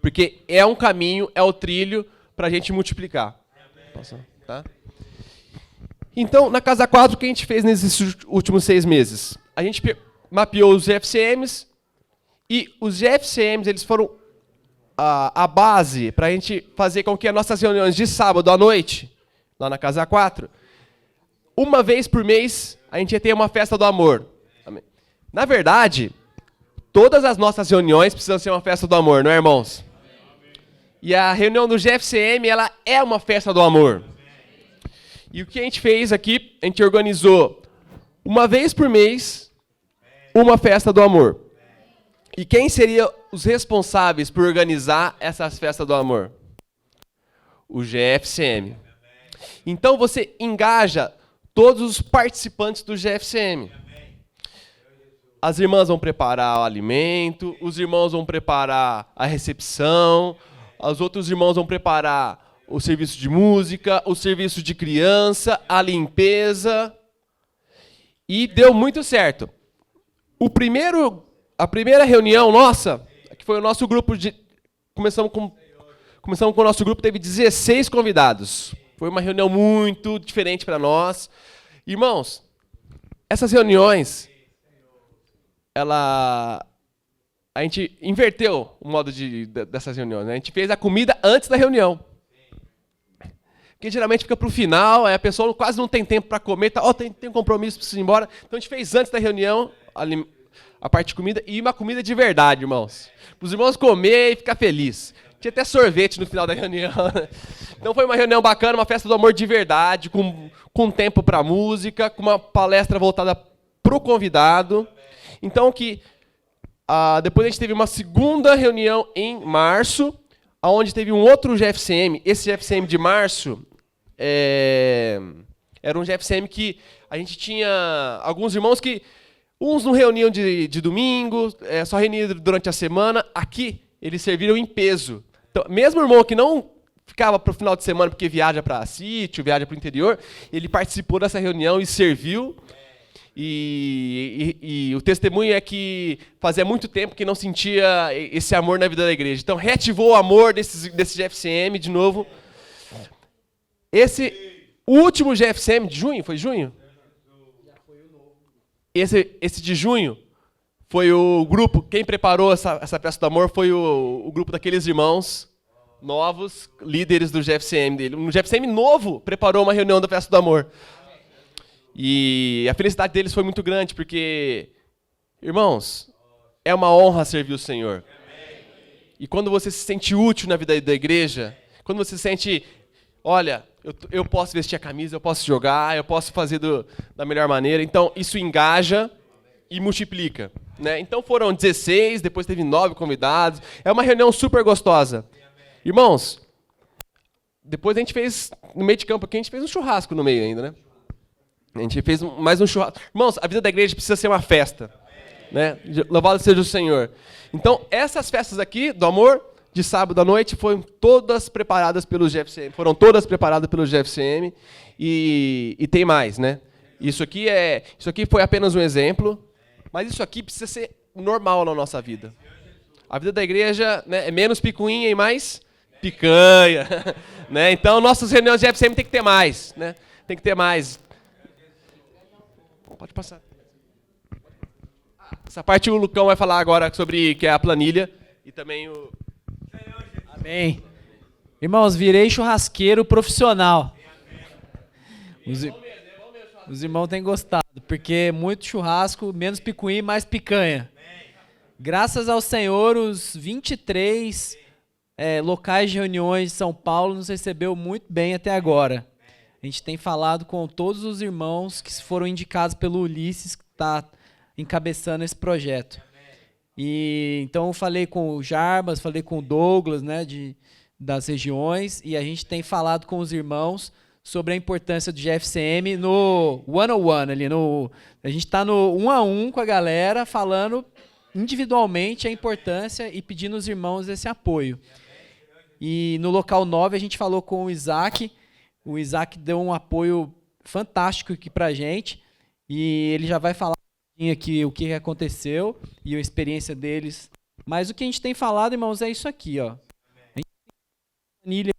Porque é um caminho, é o trilho para a gente multiplicar. Tá? Então, na Casa 4, o que a gente fez nesses últimos 6 meses? A gente mapeou os GFCMs, e os GFCMs eles foram a base para a gente fazer com que as nossas reuniões de sábado à noite, lá na Casa 4, uma vez por mês, a gente ia ter uma festa do amor. Na verdade, todas as nossas reuniões precisam ser uma festa do amor, não é, irmãos? E a reunião do GFCM, ela é uma festa do amor. E o que a gente fez aqui, a gente organizou uma vez por mês uma festa do amor. E quem seriam os responsáveis por organizar essas festas do amor? O GFCM. Então você engaja todos os participantes do GFCM. As irmãs vão preparar o alimento, os irmãos vão preparar a recepção, os outros irmãos vão preparar o serviço de música, o serviço de criança, a limpeza. E deu muito certo. A primeira reunião nossa, que foi o nosso grupo de... Começamos com o nosso grupo, teve 16 convidados. Foi uma reunião muito diferente para nós. Irmãos, essas reuniões, a gente inverteu o modo dessas reuniões. Né? A gente fez a comida antes da reunião. Porque geralmente fica para o final, aí a pessoa quase não tem tempo para comer, tá, tem um compromisso, precisa ir embora. Então a gente fez antes da reunião a parte de comida, e uma comida de verdade, irmãos. Para os irmãos comer e ficar felizes. Tinha até sorvete no final da reunião. Então foi uma reunião bacana, uma festa do amor de verdade, com tempo para música, com uma palestra voltada para o convidado. Então depois a gente teve uma segunda reunião em março, onde teve um outro GFCM. Esse GFCM de março era um GFCM que a gente tinha alguns irmãos que uns não reuniam de domingo, só reuniam durante a semana. Aqui, eles serviram em peso. Então, mesmo o irmão que não ficava para o final de semana porque viaja para sítio, viaja para o interior, ele participou dessa reunião e serviu. E o testemunho é que fazia muito tempo que não sentia esse amor na vida da igreja. Então, reativou o amor desse GFCM de novo. Esse último GFCM de junho, foi junho? Esse de junho foi o grupo, quem preparou essa festa do amor foi o grupo daqueles irmãos novos, líderes do GFCM dele. Um GFCM novo preparou uma reunião da festa do amor. E a felicidade deles foi muito grande, porque, irmãos, é uma honra servir o Senhor. E quando você se sente útil na vida da igreja, quando você se sente, olha, eu posso vestir a camisa, eu posso jogar, eu posso fazer da melhor maneira. Então, isso engaja e multiplica. Né? Então, foram 16, depois teve 9 convidados. É uma reunião super gostosa. Irmãos, depois a gente fez, no meio de campo aqui, a gente fez um churrasco no meio ainda, né? A gente fez mais um churrasco. Irmãos, a vida da igreja precisa ser uma festa. Né? Louvado seja o Senhor. Então, essas festas aqui, do amor, de sábado à noite, foram todas preparadas pelo GFCM. E tem mais, né? Isso aqui foi apenas um exemplo, mas isso aqui precisa ser normal na nossa vida. A vida da igreja, né, é menos picuinha e mais picanha. Né? Então, nossas reuniões de GFCM tem que ter mais. Né? Tem que ter mais. Pode passar. Essa parte o Lucão vai falar agora sobre que é a planilha e também o... Amém. Irmãos, virei churrasqueiro profissional. Os irmãos têm gostado, porque muito churrasco, menos picuinha e mais picanha. Graças ao Senhor, os 23 locais de reuniões de São Paulo nos recebeu muito bem até agora. A gente tem falado com todos os irmãos que foram indicados pelo Ulisses, que está encabeçando esse projeto. E então eu falei com o Jarbas, falei com o Douglas, né, das regiões, e a gente tem falado com os irmãos sobre a importância do GFCM no one-on-one, ali a gente está no 1 a 1 com a galera, falando individualmente a importância e pedindo aos irmãos esse apoio. E no local 9 a gente falou com o Isaac deu um apoio fantástico aqui pra gente, e ele já vai falar aqui o que aconteceu e a experiência deles. Mas o que a gente tem falado, irmãos, é isso aqui, ó. planilha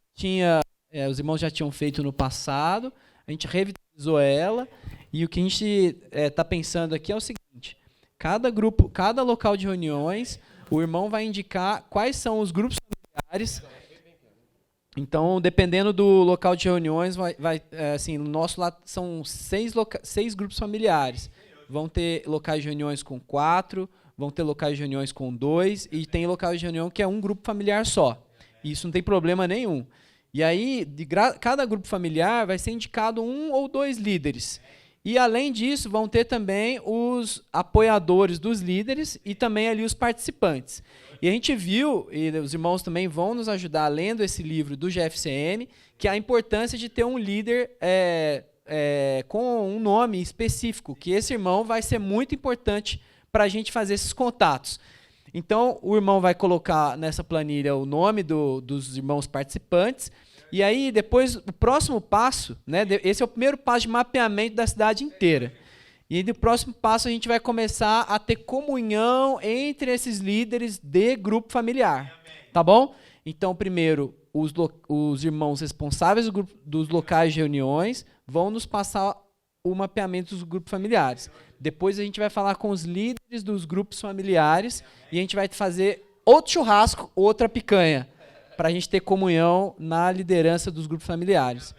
os irmãos já tinham feito no passado, a gente revitalizou ela, e o que a gente está pensando aqui é o seguinte: cada local de reuniões, o irmão vai indicar quais são os grupos familiares. Então, dependendo do local de reuniões, assim, no nosso lá são 6 grupos familiares. Vão ter locais de reuniões com 4, vão ter locais de reuniões com 2, e tem locais de reunião que é um grupo familiar só. Isso não tem problema nenhum. E aí, cada grupo familiar vai ser indicado 1 ou 2 líderes. E, além disso, vão ter também os apoiadores dos líderes e também ali os participantes. E a gente viu, e os irmãos também vão nos ajudar lendo esse livro do GFCM, que a importância de ter um líder com um nome específico, que esse irmão vai ser muito importante para a gente fazer esses contatos. Então, o irmão vai colocar nessa planilha o nome dos irmãos participantes, e aí depois o próximo passo, né, esse é o primeiro passo de mapeamento da cidade inteira. E aí, no próximo passo, a gente vai começar a ter comunhão entre esses líderes de grupo familiar. Tá bom? Então, primeiro, os irmãos responsáveis dos locais de reuniões vão nos passar o mapeamento dos grupos familiares. Depois a gente vai falar com os líderes dos grupos familiares e a gente vai fazer outro churrasco, outra picanha, para a gente ter comunhão na liderança dos grupos familiares.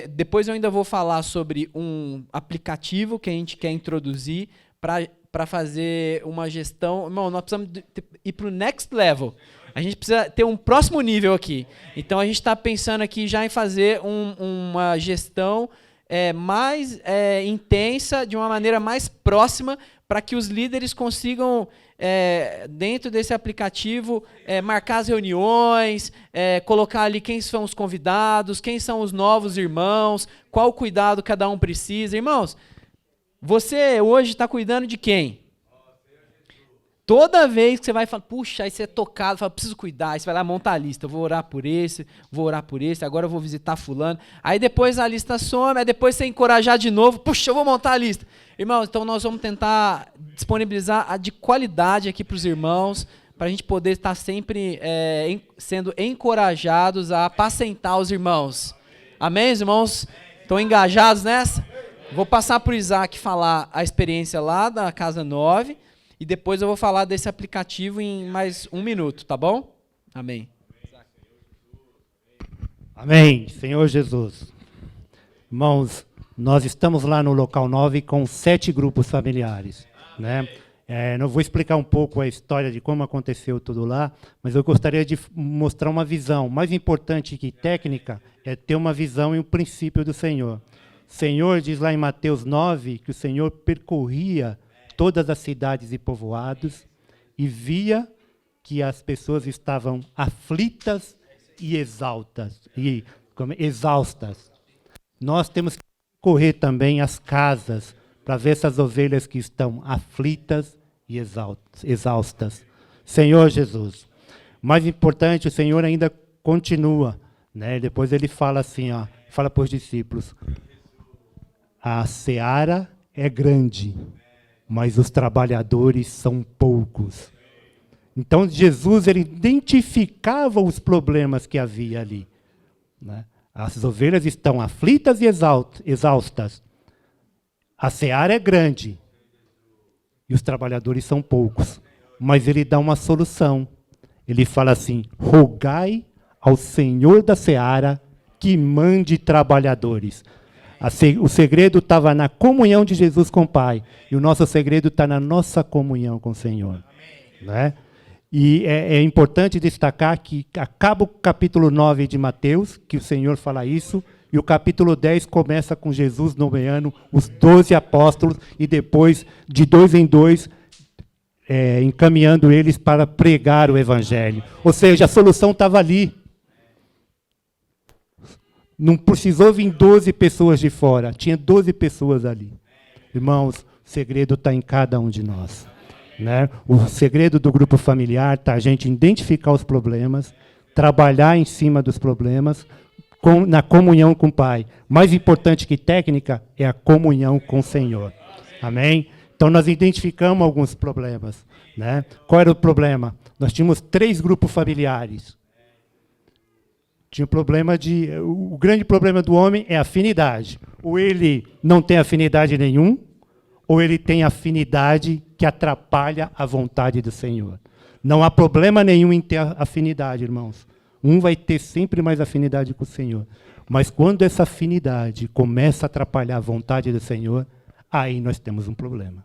Depois eu ainda vou falar sobre um aplicativo que a gente quer introduzir para fazer uma gestão. Irmão, nós precisamos ir para o next level. A gente precisa ter um próximo nível aqui. Então, a gente está pensando aqui já em fazer uma gestão mais intensa, de uma maneira mais próxima, para que os líderes consigam, dentro desse aplicativo, marcar as reuniões, colocar ali quem são os convidados, quem são os novos irmãos, qual cuidado cada um precisa. Irmãos, você hoje está cuidando de quem? Toda vez que você vai falar, puxa, aí você é tocado, fala, preciso cuidar, aí você vai lá, monta a lista, eu vou orar por esse, agora eu vou visitar fulano. Aí depois a lista some, aí depois você encorajar de novo, puxa, eu vou montar a lista. Irmãos, então nós vamos tentar disponibilizar a de qualidade aqui para os irmãos, para a gente poder estar sempre sendo encorajados a apacentar os irmãos. Amém, os irmãos? Estão engajados nessa? Vou passar para o Isaac falar a experiência lá da Casa 9, e depois eu vou falar desse aplicativo em mais 1 minuto, tá bom? Amém. Amém, Senhor Jesus. Irmãos, nós estamos lá no local 9 com 7 grupos familiares, né? Não vou explicar um pouco a história de como aconteceu tudo lá, mas eu gostaria de mostrar uma visão. Mais importante que técnica é ter uma visão e um princípio do Senhor. O Senhor diz lá em Mateus 9 que o Senhor percorria todas as cidades e povoados e via que as pessoas estavam aflitas e exaustas. Nós temos que correr também as casas para ver essas ovelhas que estão aflitas e exaustas. Senhor Jesus. Mais importante, o Senhor ainda continua, né? Depois ele fala assim, fala para os discípulos: a seara é grande, mas os trabalhadores são poucos. Então, Jesus ele identificava os problemas que havia ali, né? As ovelhas estão aflitas e exaustas. A seara é grande e os trabalhadores são poucos. Mas ele dá uma solução. Ele fala assim: rogai ao Senhor da seara que mande trabalhadores. O segredo estava na comunhão de Jesus com o Pai. E o nosso segredo está na nossa comunhão com o Senhor. Né? E é importante destacar que acaba o capítulo 9 de Mateus, que o Senhor fala isso, e o capítulo 10 começa com Jesus nomeando os 12 apóstolos, e depois, de 2 em 2, encaminhando eles para pregar o Evangelho. Ou seja, a solução estava ali. Não precisou vir 12 pessoas de fora, tinha 12 pessoas ali. Irmãos, o segredo está em cada um de nós. Né? O segredo do grupo familiar está a gente identificar os problemas, trabalhar em cima dos problemas, na comunhão com o Pai. Mais importante que técnica é a comunhão com o Senhor. Amém? Então nós identificamos alguns problemas. Né? Qual era o problema? Nós tínhamos 3 grupos familiares. Tinha problema de... O grande problema do homem é afinidade. Ou ele não tem afinidade nenhum, ou ele tem afinidade que atrapalha a vontade do Senhor. Não há problema nenhum em ter afinidade, irmãos. Um vai ter sempre mais afinidade com o Senhor. Mas quando essa afinidade começa a atrapalhar a vontade do Senhor, aí nós temos um problema.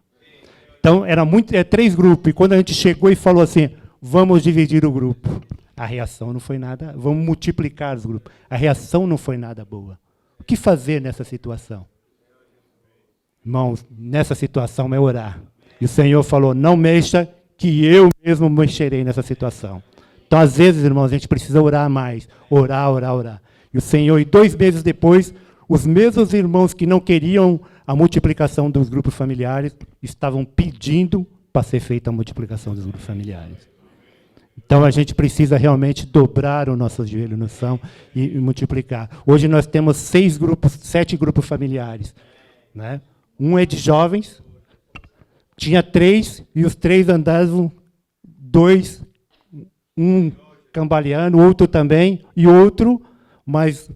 Então, era 3 grupos. E quando a gente chegou e falou assim, vamos dividir o grupo, a reação não foi nada, vamos multiplicar os grupos. A reação não foi nada boa. O que fazer nessa situação? Irmãos, nessa situação é orar. E o Senhor falou, não mexa, que eu mesmo mexerei nessa situação. Então, às vezes, irmãos, a gente precisa orar mais. Orar, orar, orar. E o Senhor, e 2 meses depois, os mesmos irmãos que não queriam a multiplicação dos grupos familiares, estavam pedindo para ser feita a multiplicação dos grupos familiares. Então, a gente precisa realmente dobrar o nosso joelho no chão e multiplicar. Hoje nós temos 7 grupos familiares. Né? Um é de jovens, tinha 3, e os 3 andavam 2, um cambaleando, outro também, e outro, mas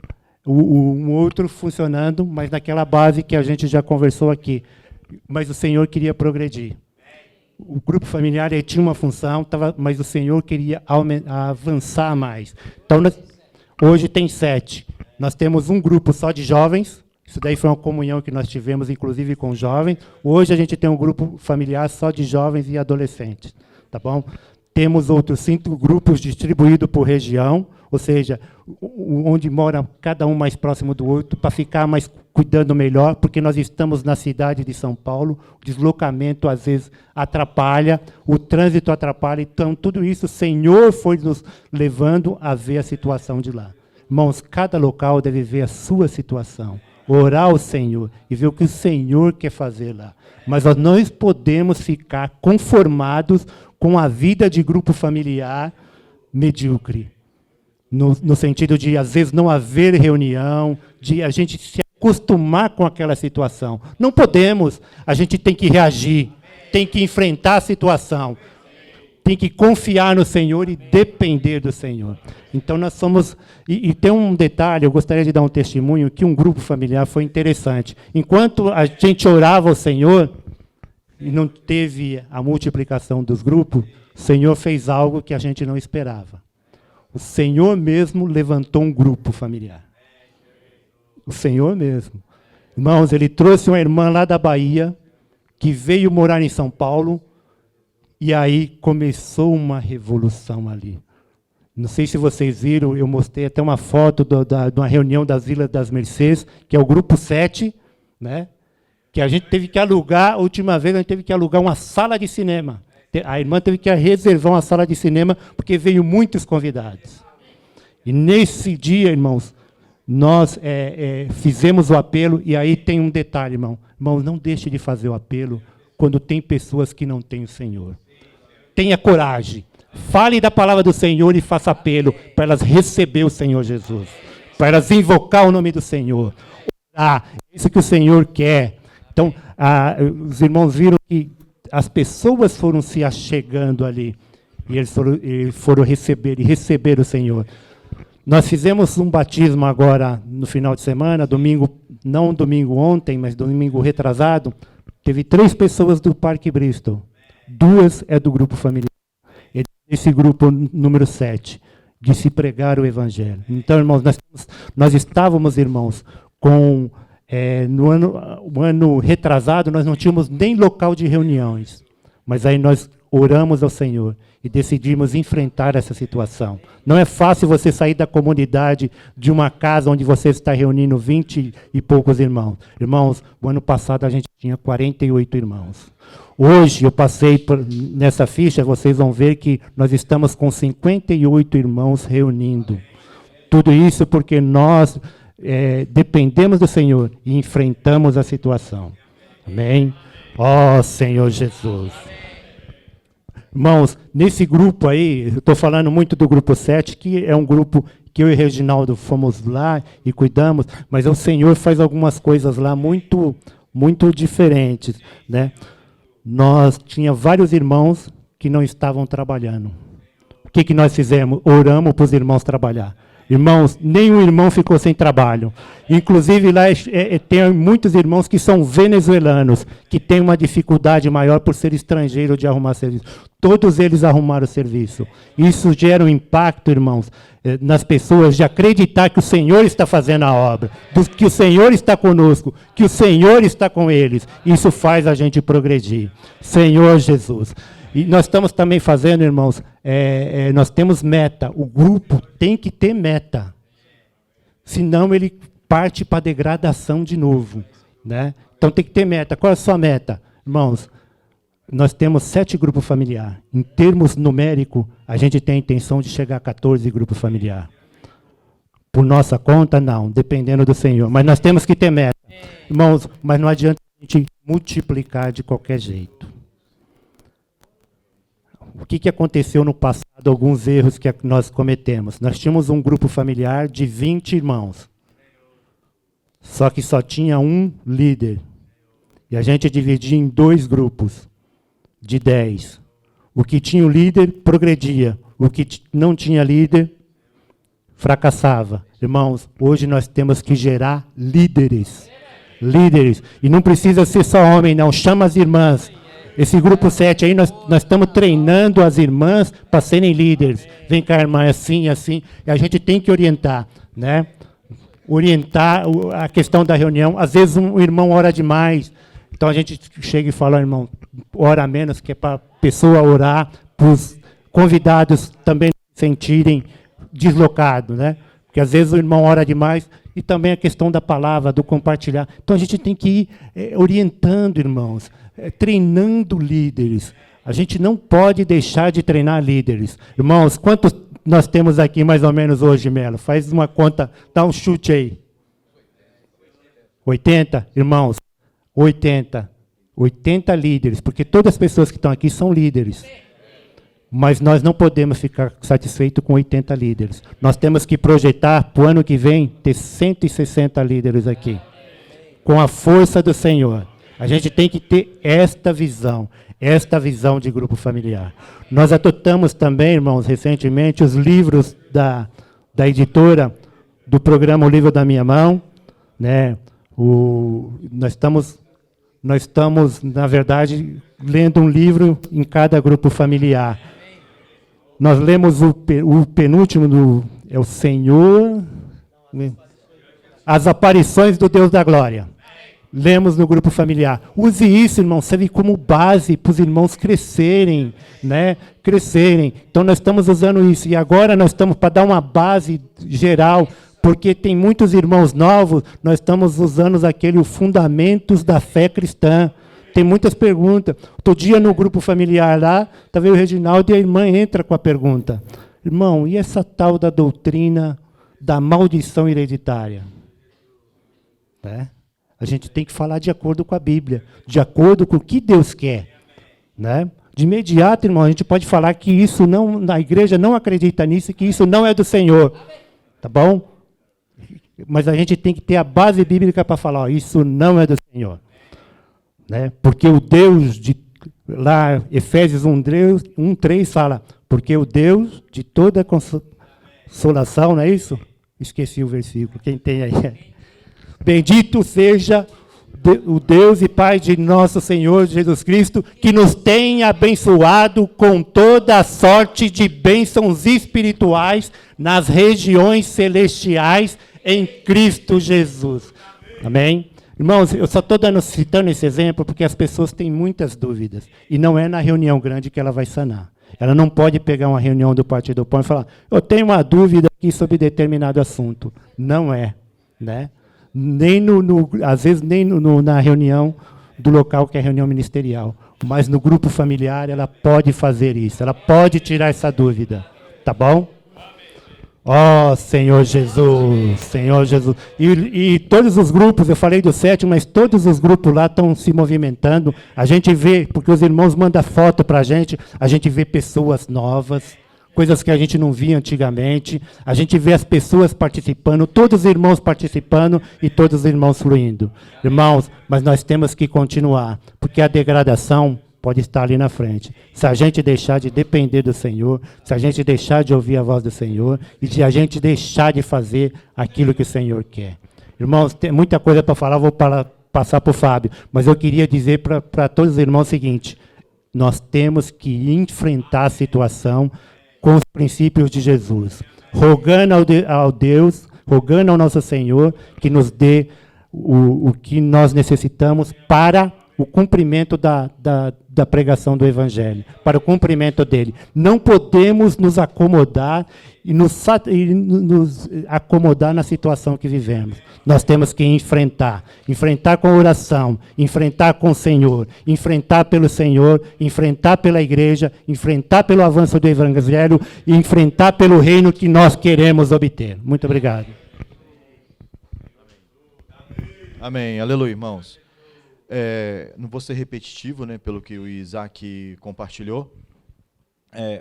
um outro funcionando, mas naquela base que a gente já conversou aqui. Mas o Senhor queria progredir. O grupo familiar ele tinha uma função, mas o Senhor queria avançar mais. Então, hoje tem 7. Nós temos um grupo só de jovens. Isso daí foi uma comunhão que nós tivemos, inclusive, com jovens. Hoje a gente tem um grupo familiar só de jovens e adolescentes. Tá bom? Temos outros 5 grupos distribuídos por região, ou seja, onde mora cada um mais próximo do outro, para ficar mais cuidando melhor, porque nós estamos na cidade de São Paulo, o deslocamento às vezes atrapalha, o trânsito atrapalha, então tudo isso o Senhor foi nos levando a ver a situação de lá. Irmãos, cada local deve ver a sua situação, orar ao Senhor e ver o que o Senhor quer fazer lá. Mas nós não podemos ficar conformados com a vida de grupo familiar medíocre. No sentido de, às vezes, não haver reunião, de a gente se acostumar com aquela situação. Não podemos, a gente tem que reagir, tem que enfrentar a situação, tem que confiar no Senhor e depender do Senhor. Então, nós somos... E tem um detalhe, eu gostaria de dar um testemunho, que um grupo familiar foi interessante. Enquanto a gente orava ao Senhor, e não teve a multiplicação dos grupos, o Senhor fez algo que a gente não esperava. O Senhor mesmo levantou um grupo familiar. O Senhor mesmo. Irmãos, ele trouxe uma irmã lá da Bahia, que veio morar em São Paulo, e aí começou uma revolução ali. Não sei se vocês viram, eu mostrei até uma foto de uma reunião das Vilas das Mercês, que é o grupo 7, né? Que a gente teve que alugar, a última vez a gente teve que alugar uma sala de cinema. A irmã teve que reservar uma sala de cinema, porque veio muitos convidados. E nesse dia, irmãos, nós fizemos o apelo, e aí tem um detalhe, irmão. Irmãos, não deixe de fazer o apelo quando tem pessoas que não têm o Senhor. Tenha coragem. Fale da palavra do Senhor e faça apelo para elas receber o Senhor Jesus. Para elas invocar o nome do Senhor. Orar. Isso que o Senhor quer. Então, os irmãos viram que as pessoas foram se achegando ali, e eles foram receber o Senhor. Nós fizemos um batismo agora no final de semana, domingo, não domingo ontem, mas domingo retrasado, teve 3 pessoas do Parque Bristol, 2 é do grupo familiar, esse grupo número 7, de se pregar o Evangelho. Então, irmãos, nós estávamos, irmãos, com... no ano retrasado, nós não tínhamos nem local de reuniões. Mas aí nós oramos ao Senhor e decidimos enfrentar essa situação. Não é fácil você sair da comunidade de uma casa onde você está reunindo 20 e poucos irmãos. Irmãos, o ano passado a gente tinha 48 irmãos. Hoje, eu passei nessa ficha, vocês vão ver que nós estamos com 58 irmãos reunindo. Tudo isso porque nós... dependemos do Senhor e enfrentamos a situação. Amém? Ó Senhor Jesus. Irmãos, nesse grupo aí, eu estou falando muito do grupo 7, que é um grupo que eu e o Reginaldo fomos lá e cuidamos, mas o Senhor faz algumas coisas lá muito, muito diferentes. Né? Nós tínhamos vários irmãos que não estavam trabalhando. O que nós fizemos? Oramos para os irmãos trabalhar. Irmãos, nenhum irmão ficou sem trabalho. Inclusive, lá tem muitos irmãos que são venezuelanos, que têm uma dificuldade maior por ser estrangeiro de arrumar serviço. Todos eles arrumaram serviço. Isso gera um impacto, irmãos, nas pessoas de acreditar que o Senhor está fazendo a obra, que o Senhor está conosco, que o Senhor está com eles. Isso faz a gente progredir. Senhor Jesus. E nós estamos também fazendo, irmãos, nós temos meta. O grupo tem que ter meta. Senão ele parte para a degradação de novo. Né? Então tem que ter meta. Qual é a sua meta? Irmãos, nós temos 7 grupos familiares. Em termos numéricos, a gente tem a intenção de chegar a 14 grupos familiares. Por nossa conta, não, dependendo do Senhor. Mas nós temos que ter meta. Irmãos, mas não adianta a gente multiplicar de qualquer jeito. O que aconteceu no passado, alguns erros que nós cometemos? Nós tínhamos um grupo familiar de 20 irmãos. Só que só tinha um líder. E a gente dividia em 2 grupos de 10. O que tinha o líder progredia. O que não tinha líder fracassava. Irmãos, hoje nós temos que gerar líderes. Líderes. E não precisa ser só homem, não. Chama as irmãs. Esse grupo 7 aí, nós estamos treinando as irmãs para serem líderes. Vem cá, irmã, assim, assim. E a gente tem que orientar, né? Orientar a questão da reunião. Às vezes um irmão ora demais. Então a gente chega e fala, irmão, ora menos, que é para a pessoa orar, para os convidados também se sentirem deslocados, né? Porque às vezes o irmão ora demais. E também a questão da palavra, do compartilhar. Então a gente tem que ir orientando, irmãos. Treinando líderes. A gente não pode deixar de treinar líderes. Irmãos, quantos nós temos aqui mais ou menos hoje, Melo? Faz uma conta, dá um chute aí. 80? Irmãos, 80. 80 líderes, porque todas as pessoas que estão aqui são líderes. Mas nós não podemos ficar satisfeitos com 80 líderes. Nós temos que projetar, para o ano que vem, ter 160 líderes aqui. Com a força do Senhor. A gente tem que ter esta visão de grupo familiar. Nós adotamos também, irmãos, recentemente, os livros da editora do programa O Livro da Minha Mão. Né? Nós estamos, na verdade, lendo um livro em cada grupo familiar. Nós lemos o penúltimo, é o Senhor, as aparições do Deus da Glória. Lemos no grupo familiar. Use isso, irmão, serve como base para os irmãos crescerem, né? Crescerem. Então nós estamos usando isso. E agora nós estamos para dar uma base geral, porque tem muitos irmãos novos, nós estamos usando os fundamentos da fé cristã. Tem muitas perguntas. Outro dia no grupo familiar lá, estava o Reginaldo e a irmã entra com a pergunta. Irmão, e essa tal da doutrina da maldição hereditária? Né? A gente tem que falar de acordo com a Bíblia, de acordo com o que Deus quer. Né? De imediato, irmão, a gente pode falar que isso não, a igreja não acredita nisso e que isso não é do Senhor. Tá bom? Mas a gente tem que ter a base bíblica para falar, ó, isso não é do Senhor. Né? Porque o Deus, lá, Efésios 1:3 fala, porque o Deus de toda consolação, não é isso? Esqueci o versículo, quem tem aí? Bendito seja o Deus e Pai de nosso Senhor Jesus Cristo, que nos tem abençoado com toda a sorte de bênçãos espirituais nas regiões celestiais em Cristo Jesus. Amém? Irmãos, eu só estou citando esse exemplo porque as pessoas têm muitas dúvidas. E não é na reunião grande que ela vai sanar. Ela não pode pegar uma reunião do Partido do Pão e falar, eu tenho uma dúvida aqui sobre determinado assunto. Não é. Né? Às vezes nem na reunião do local que é a reunião ministerial. Mas no grupo familiar ela pode fazer isso. Ela pode tirar essa dúvida. Tá bom? Ó, Senhor Jesus, Senhor Jesus. E todos os grupos, eu falei do 7, mas todos os grupos lá estão se movimentando. A gente vê, porque os irmãos mandam foto para a gente vê pessoas novas, coisas que a gente não via antigamente. A gente vê as pessoas participando, todos os irmãos participando e todos os irmãos fluindo. Irmãos, mas nós temos que continuar, porque a degradação pode estar ali na frente. Se a gente deixar de depender do Senhor, se a gente deixar de ouvir a voz do Senhor e se a gente deixar de fazer aquilo que o Senhor quer. Irmãos, tem muita coisa para falar, vou passar para o Fábio, mas eu queria dizer para todos os irmãos o seguinte: nós temos que enfrentar a situação com os princípios de Jesus, rogando ao Deus, rogando ao nosso Senhor que nos dê o que nós necessitamos para o cumprimento da pregação do Evangelho, para o cumprimento dele. Não podemos nos acomodar e nos acomodar na situação que vivemos. Nós temos que enfrentar com oração, enfrentar com o Senhor, enfrentar pelo Senhor, enfrentar pela igreja, enfrentar pelo avanço do Evangelho e enfrentar pelo reino que nós queremos obter. Muito obrigado. Amém. Aleluia, irmãos. Não vou ser repetitivo, né, pelo que o Isaac compartilhou.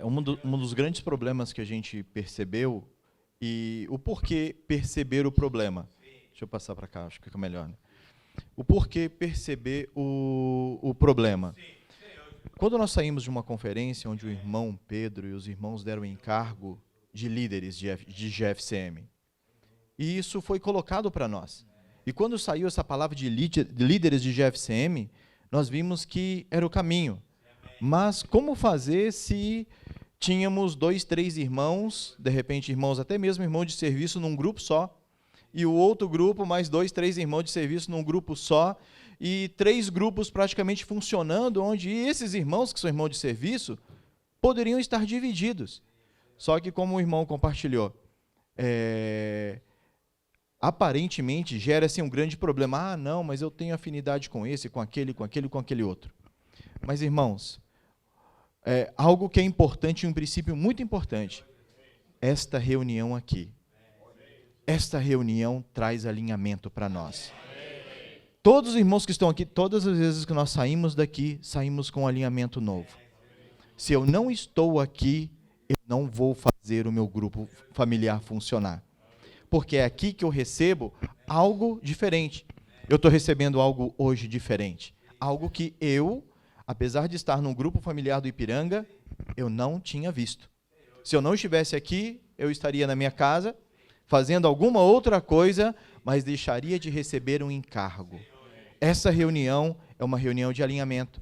Um dos grandes problemas que a gente percebeu e o porquê perceber o problema. Deixa eu passar para cá, acho que fica melhor. Né? O porquê perceber o problema. Quando nós saímos de uma conferência onde o irmão Pedro e os irmãos deram encargo de líderes de GFCM, e isso foi colocado para nós. E quando saiu essa palavra de líderes de GFCM, nós vimos que era o caminho. Mas como fazer se tínhamos 2, 3 irmãos, de repente irmãos, até mesmo irmão de serviço num grupo só, e o outro grupo, mais 2, 3 irmãos de serviço num grupo só, e 3 grupos praticamente funcionando, onde esses irmãos, que são irmãos de serviço, poderiam estar divididos. Só que como o irmão compartilhou, aparentemente gera-se um grande problema. Ah, não, mas eu tenho afinidade com esse, com aquele outro. Mas, irmãos, algo que é importante, um princípio muito importante, esta reunião aqui. Esta reunião traz alinhamento para nós. Todos os irmãos que estão aqui, todas as vezes que nós saímos daqui, saímos com um alinhamento novo. Se eu não estou aqui, eu não vou fazer o meu grupo familiar funcionar. Porque é aqui que eu recebo algo diferente. Eu estou recebendo algo hoje diferente. Algo que eu, apesar de estar num grupo familiar do Ipiranga, eu não tinha visto. Se eu não estivesse aqui, eu estaria na minha casa, fazendo alguma outra coisa, mas deixaria de receber um encargo. Essa reunião é uma reunião de alinhamento.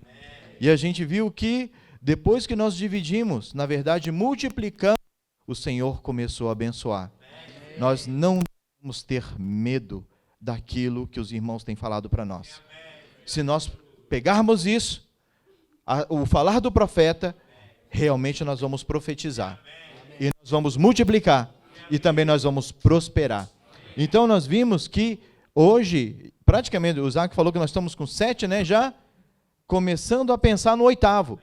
E a gente viu que, depois que nós dividimos, na verdade, multiplicamos, o Senhor começou a abençoar. Nós não devemos ter medo daquilo que os irmãos têm falado para nós. Se nós pegarmos isso, o falar do profeta, realmente nós vamos profetizar. E nós vamos multiplicar. E também nós vamos prosperar. Então nós vimos que hoje, praticamente, o Isaac falou que nós estamos com 7, né, já começando a pensar no 8º.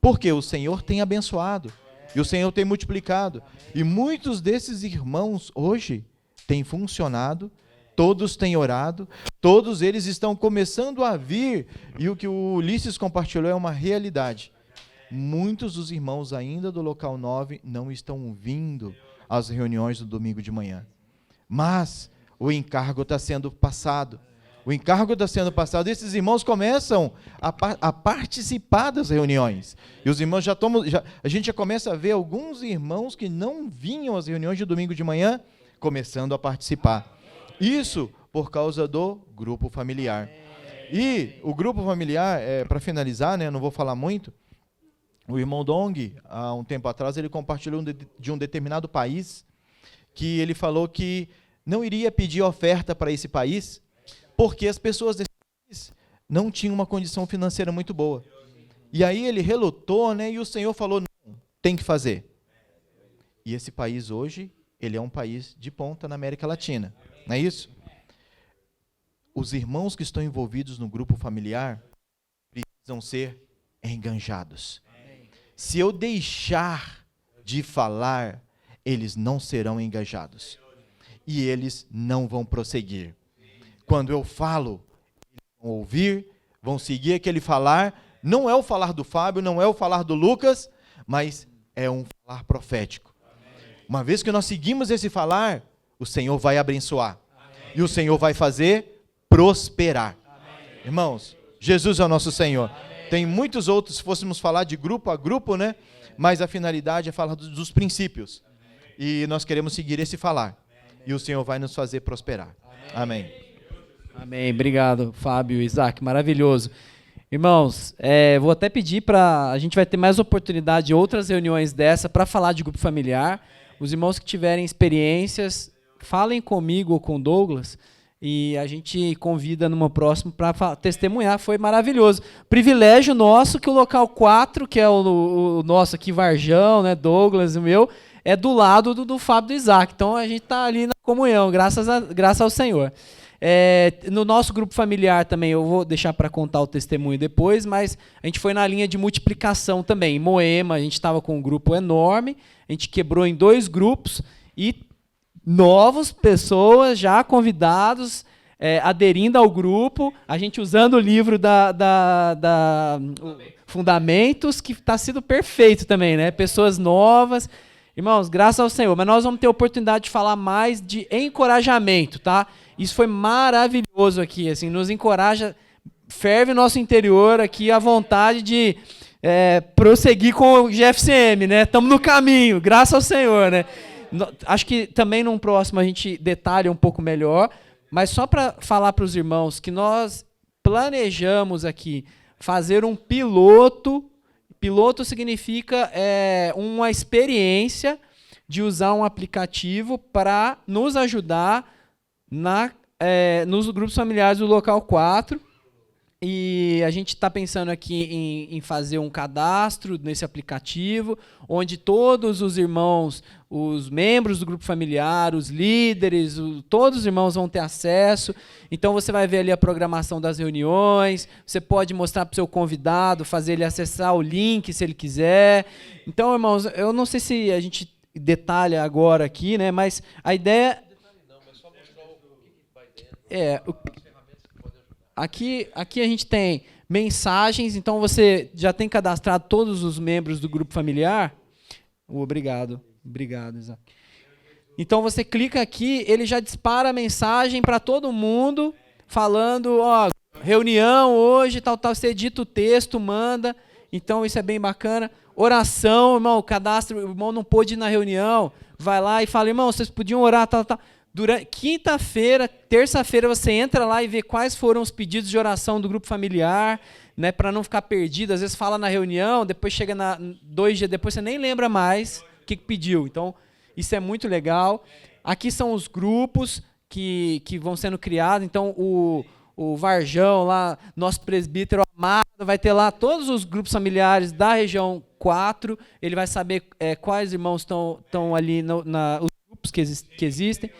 Porque o Senhor tem abençoado. E o Senhor tem multiplicado. E muitos desses irmãos hoje têm funcionado, todos têm orado, todos eles estão começando a vir, e o que o Ulisses compartilhou é uma realidade. Muitos dos irmãos ainda do local 9 não estão vindo às reuniões do domingo de manhã. Mas o encargo está sendo passado. O encargo está sendo passado, e esses irmãos começam a participar das reuniões. E os irmãos a gente já começa a ver alguns irmãos que não vinham às reuniões de domingo de manhã, começando a participar. Isso por causa do grupo familiar. E o grupo familiar, para finalizar, né, não vou falar muito, o irmão Dong, há um tempo atrás, ele compartilhou de um determinado país, que ele falou que não iria pedir oferta para esse país, porque as pessoas desse país não tinham uma condição financeira muito boa. E aí ele relutou, né, e o Senhor falou, não, tem que fazer. E esse país hoje, ele é um país de ponta na América Latina, não é isso? Os irmãos que estão envolvidos no grupo familiar precisam ser enganjados. Se eu deixar de falar, eles não serão engajados. E eles não vão prosseguir. Quando eu falo, eles vão ouvir, vão seguir aquele falar. Não é o falar do Fábio, não é o falar do Lucas, mas é um falar profético. Uma vez que nós seguimos esse falar, o Senhor vai abençoar. E o Senhor vai fazer prosperar. Irmãos, Jesus é o nosso Senhor. Tem muitos outros, se fôssemos falar de grupo a grupo, né? Mas a finalidade é falar dos princípios. E nós queremos seguir esse falar. E o Senhor vai nos fazer prosperar. Amém. Amém. Obrigado, Fábio e Isaac. Maravilhoso. Irmãos, vou até pedir para... A gente vai ter mais oportunidade de outras reuniões dessa para falar de grupo familiar. Os irmãos que tiverem experiências, falem comigo ou com o Douglas e a gente convida numa próxima para testemunhar. Foi maravilhoso. Privilégio nosso que o local 4, que é o nosso aqui, Varjão, né, Douglas, o meu, é do lado do Fábio e do Isaac. Então a gente está ali na comunhão, graças ao Senhor. No nosso grupo familiar também, eu vou deixar para contar o testemunho depois, mas a gente foi na linha de multiplicação também. Em Moema, a gente estava com um grupo enorme, a gente quebrou em 2 grupos e novas pessoas já convidados, aderindo ao grupo, a gente usando o livro Fundamentos, que está sendo perfeito também, né? Pessoas novas. Irmãos, graças ao Senhor. Mas nós vamos ter a oportunidade de falar mais de encorajamento, tá? Isso foi maravilhoso aqui, assim, nos encoraja, ferve nosso interior aqui a vontade de prosseguir com o GFCM, né? Estamos no caminho, graças ao Senhor, né? Acho que também num próximo a gente detalha um pouco melhor, mas só para falar para os irmãos que nós planejamos aqui fazer um piloto. Piloto significa uma experiência de usar um aplicativo para nos ajudar nos grupos familiares do local 4. E a gente está pensando aqui em fazer um cadastro nesse aplicativo, onde todos os irmãos, os membros do grupo familiar, os líderes, todos os irmãos vão ter acesso. Então você vai ver ali a programação das reuniões, você pode mostrar para o seu convidado, fazer ele acessar o link se ele quiser. Então, irmãos, eu não sei se a gente detalha agora aqui, né? Mas a ideia... Aqui a gente tem mensagens, então você já tem cadastrado todos os membros do grupo familiar? Obrigado, Isaac. Então você clica aqui, ele já dispara a mensagem para todo mundo, falando, reunião hoje, tal, você edita o texto, manda, então isso é bem bacana. Oração, irmão, cadastro, o irmão não pôde ir na reunião, vai lá e fala, irmão, vocês podiam orar, tal. Durante quinta-feira, terça-feira, você entra lá e vê quais foram os pedidos de oração do grupo familiar, né, para não ficar perdido. Às vezes fala na reunião, depois chega 2 dias depois, você nem lembra mais o que pediu. Então, isso é muito legal. Aqui são os grupos que vão sendo criados. Então, o Varjão, lá, nosso presbítero amado, vai ter lá todos os grupos familiares da região 4. Ele vai saber quais irmãos estão ali os grupos que existem.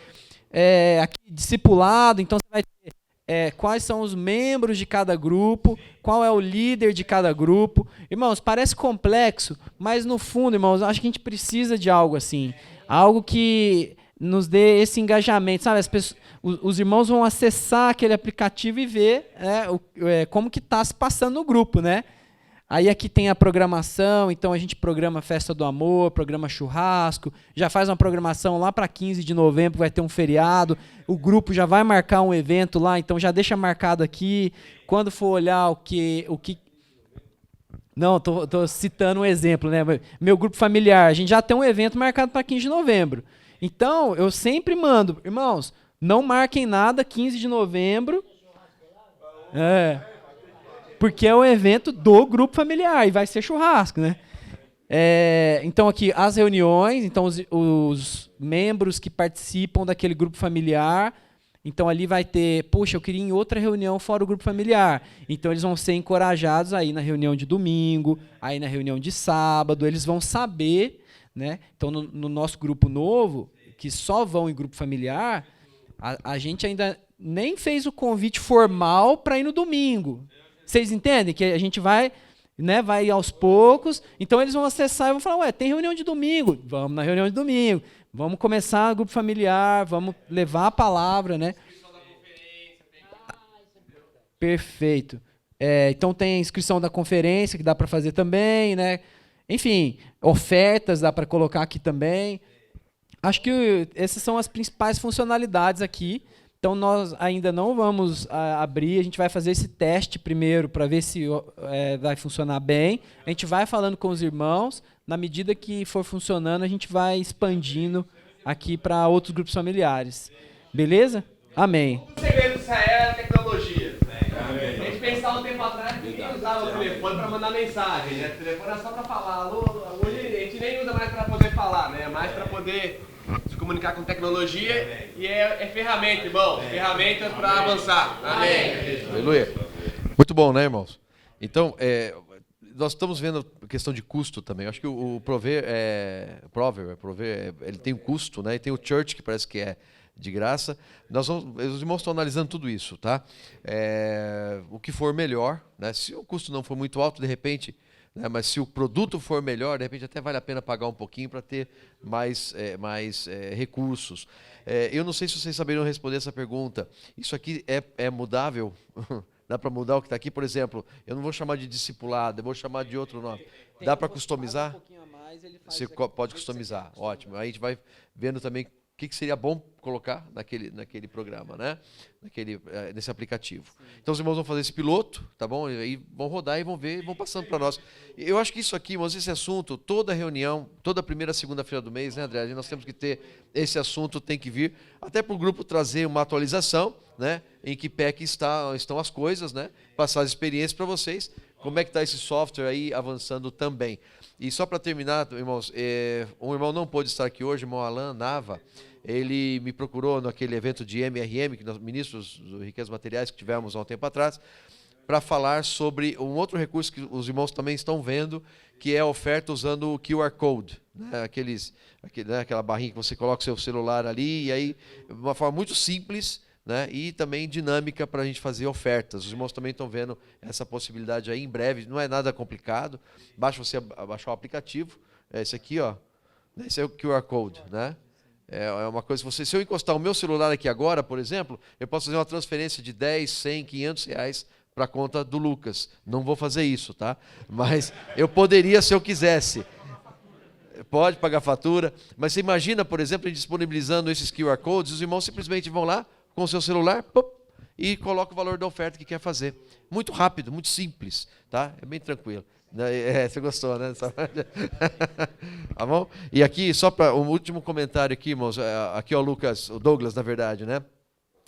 Aqui, discipulado, então você vai ter quais são os membros de cada grupo, qual é o líder de cada grupo. Irmãos, parece complexo, mas no fundo, irmãos, acho que a gente precisa de algo assim, algo que nos dê esse engajamento, sabe? Os irmãos vão acessar aquele aplicativo e ver como que está se passando no grupo, né? Aí aqui tem a programação, então a gente programa Festa do Amor, programa churrasco, já faz uma programação lá para 15 de novembro, vai ter um feriado, o grupo já vai marcar um evento lá, então já deixa marcado aqui, quando for olhar o que... Não, tô citando um exemplo, né? Meu grupo familiar, a gente já tem um evento marcado para 15 de novembro. Então, eu sempre mando, irmãos, não marquem nada 15 de novembro, porque é o evento do grupo familiar e vai ser churrasco, né? Então aqui as reuniões, então os membros que participam daquele grupo familiar, então ali vai ter, poxa, eu queria ir em outra reunião fora o grupo familiar, então eles vão ser encorajados aí na reunião de domingo, aí na reunião de sábado, eles vão saber, né? Então no nosso grupo novo, que só vão em grupo familiar, a gente ainda nem fez o convite formal para ir no domingo. Vocês entendem que a gente vai aos poucos, então eles vão acessar e vão falar, tem reunião de domingo, vamos na reunião de domingo, vamos começar o grupo familiar, vamos levar a palavra, né? Perfeito. Então tem a inscrição da conferência, que dá para fazer também, né? Enfim, ofertas dá para colocar aqui também. Acho que essas são as principais funcionalidades aqui Então, nós ainda não vamos abrir, a gente vai fazer esse teste primeiro para ver se vai funcionar bem. A gente vai falando com os irmãos, na medida que for funcionando, a gente vai expandindo aqui para outros grupos familiares. Beleza? Amém. O segredo disso é a tecnologia. A gente pensava um tempo atrás que ninguém usava o telefone para mandar mensagem, né? O telefone era só para falar. Hoje a gente nem usa mais para poder falar, né? Mais para poder se comunicar com tecnologia e é ferramenta, irmão. Ferramenta para avançar. Amém. Aleluia. Muito bom, né, irmãos? Então, nós estamos vendo a questão de custo também. Eu acho que o Prover, ele tem um custo, né? E tem o Church, que parece que é de graça. Os irmãos estão analisando tudo isso, tá? O que for melhor, né? Se o custo não for muito alto, de repente, né? Mas se o produto for melhor, de repente até vale a pena pagar um pouquinho para ter mais recursos. Eu não sei se vocês saberiam responder essa pergunta. Isso aqui é mudável? Dá para mudar o que está aqui? Por exemplo, eu não vou chamar de discipulado, eu vou chamar de outro nome. Dá para customizar? Você pode customizar, ótimo. Aí a gente vai vendo também o que seria bom colocar naquele programa, né? Nesse aplicativo. Sim. Então os irmãos vão fazer esse piloto, tá bom? E aí vão rodar e vão ver e vão passando para nós. Eu acho que isso aqui, irmãos, esse assunto, toda reunião, toda primeira segunda-feira do mês, né, André? Nós temos que ter esse assunto, tem que vir, até para o grupo trazer uma atualização, né? Em que pé que estão as coisas, né? Passar as experiências para vocês. Como é que está esse software aí avançando também. E só para terminar, irmãos, um irmão não pôde estar aqui hoje, o irmão Alan Nava. Ele me procurou naquele evento de MRM, que nós ministros do Riquezas Materiais que tivemos há um tempo atrás, para falar sobre um outro recurso que os irmãos também estão vendo, que é a oferta usando o QR Code, né? Aquela barrinha que você coloca o seu celular ali, e aí, de uma forma muito simples, né? E também dinâmica para a gente fazer ofertas. Os irmãos também estão vendo essa possibilidade aí em breve, não é nada complicado, basta você baixar o aplicativo, esse aqui, ó, esse é o QR Code, né? É uma coisa, se eu encostar o meu celular aqui agora, por exemplo, eu posso fazer uma transferência de 10, 100, 500 reais para a conta do Lucas. Não vou fazer isso, tá? Mas eu poderia se eu quisesse. Pode pagar fatura, mas você imagina, por exemplo, disponibilizando esses QR Codes, os irmãos simplesmente vão lá com o seu celular, pop, e colocam o valor da oferta que quer fazer. Muito rápido, muito simples, tá? É bem tranquilo. Você gostou, né? Tá bom? E aqui, só para um último comentário aqui, irmãos. Aqui, ó, o Douglas, na verdade, né?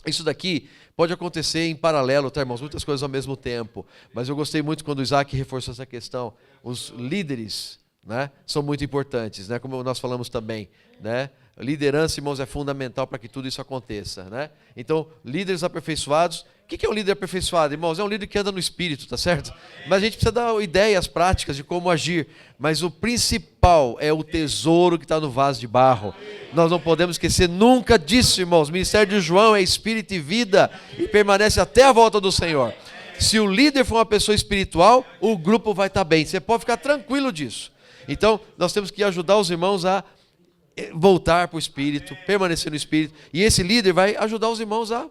Isso daqui pode acontecer em paralelo, tá, irmãos? Muitas coisas ao mesmo tempo. Mas eu gostei muito quando o Isaac reforçou essa questão. Os líderes, né, são muito importantes, né? Como nós falamos também, né? Liderança, irmãos, é fundamental para que tudo isso aconteça, né? Então, líderes aperfeiçoados. O que é um líder aperfeiçoado, irmãos? É um líder que anda no espírito, tá certo? Mas a gente precisa dar ideias práticas de como agir. Mas o principal é o tesouro que está no vaso de barro. Nós não podemos esquecer nunca disso, irmãos. O ministério de João é espírito e vida e permanece até a volta do Senhor. Se o líder for uma pessoa espiritual, o grupo vai estar bem. Você pode ficar tranquilo disso. Então, nós temos que ajudar os irmãos a voltar para o espírito, permanecer no espírito. E esse líder vai ajudar os irmãos a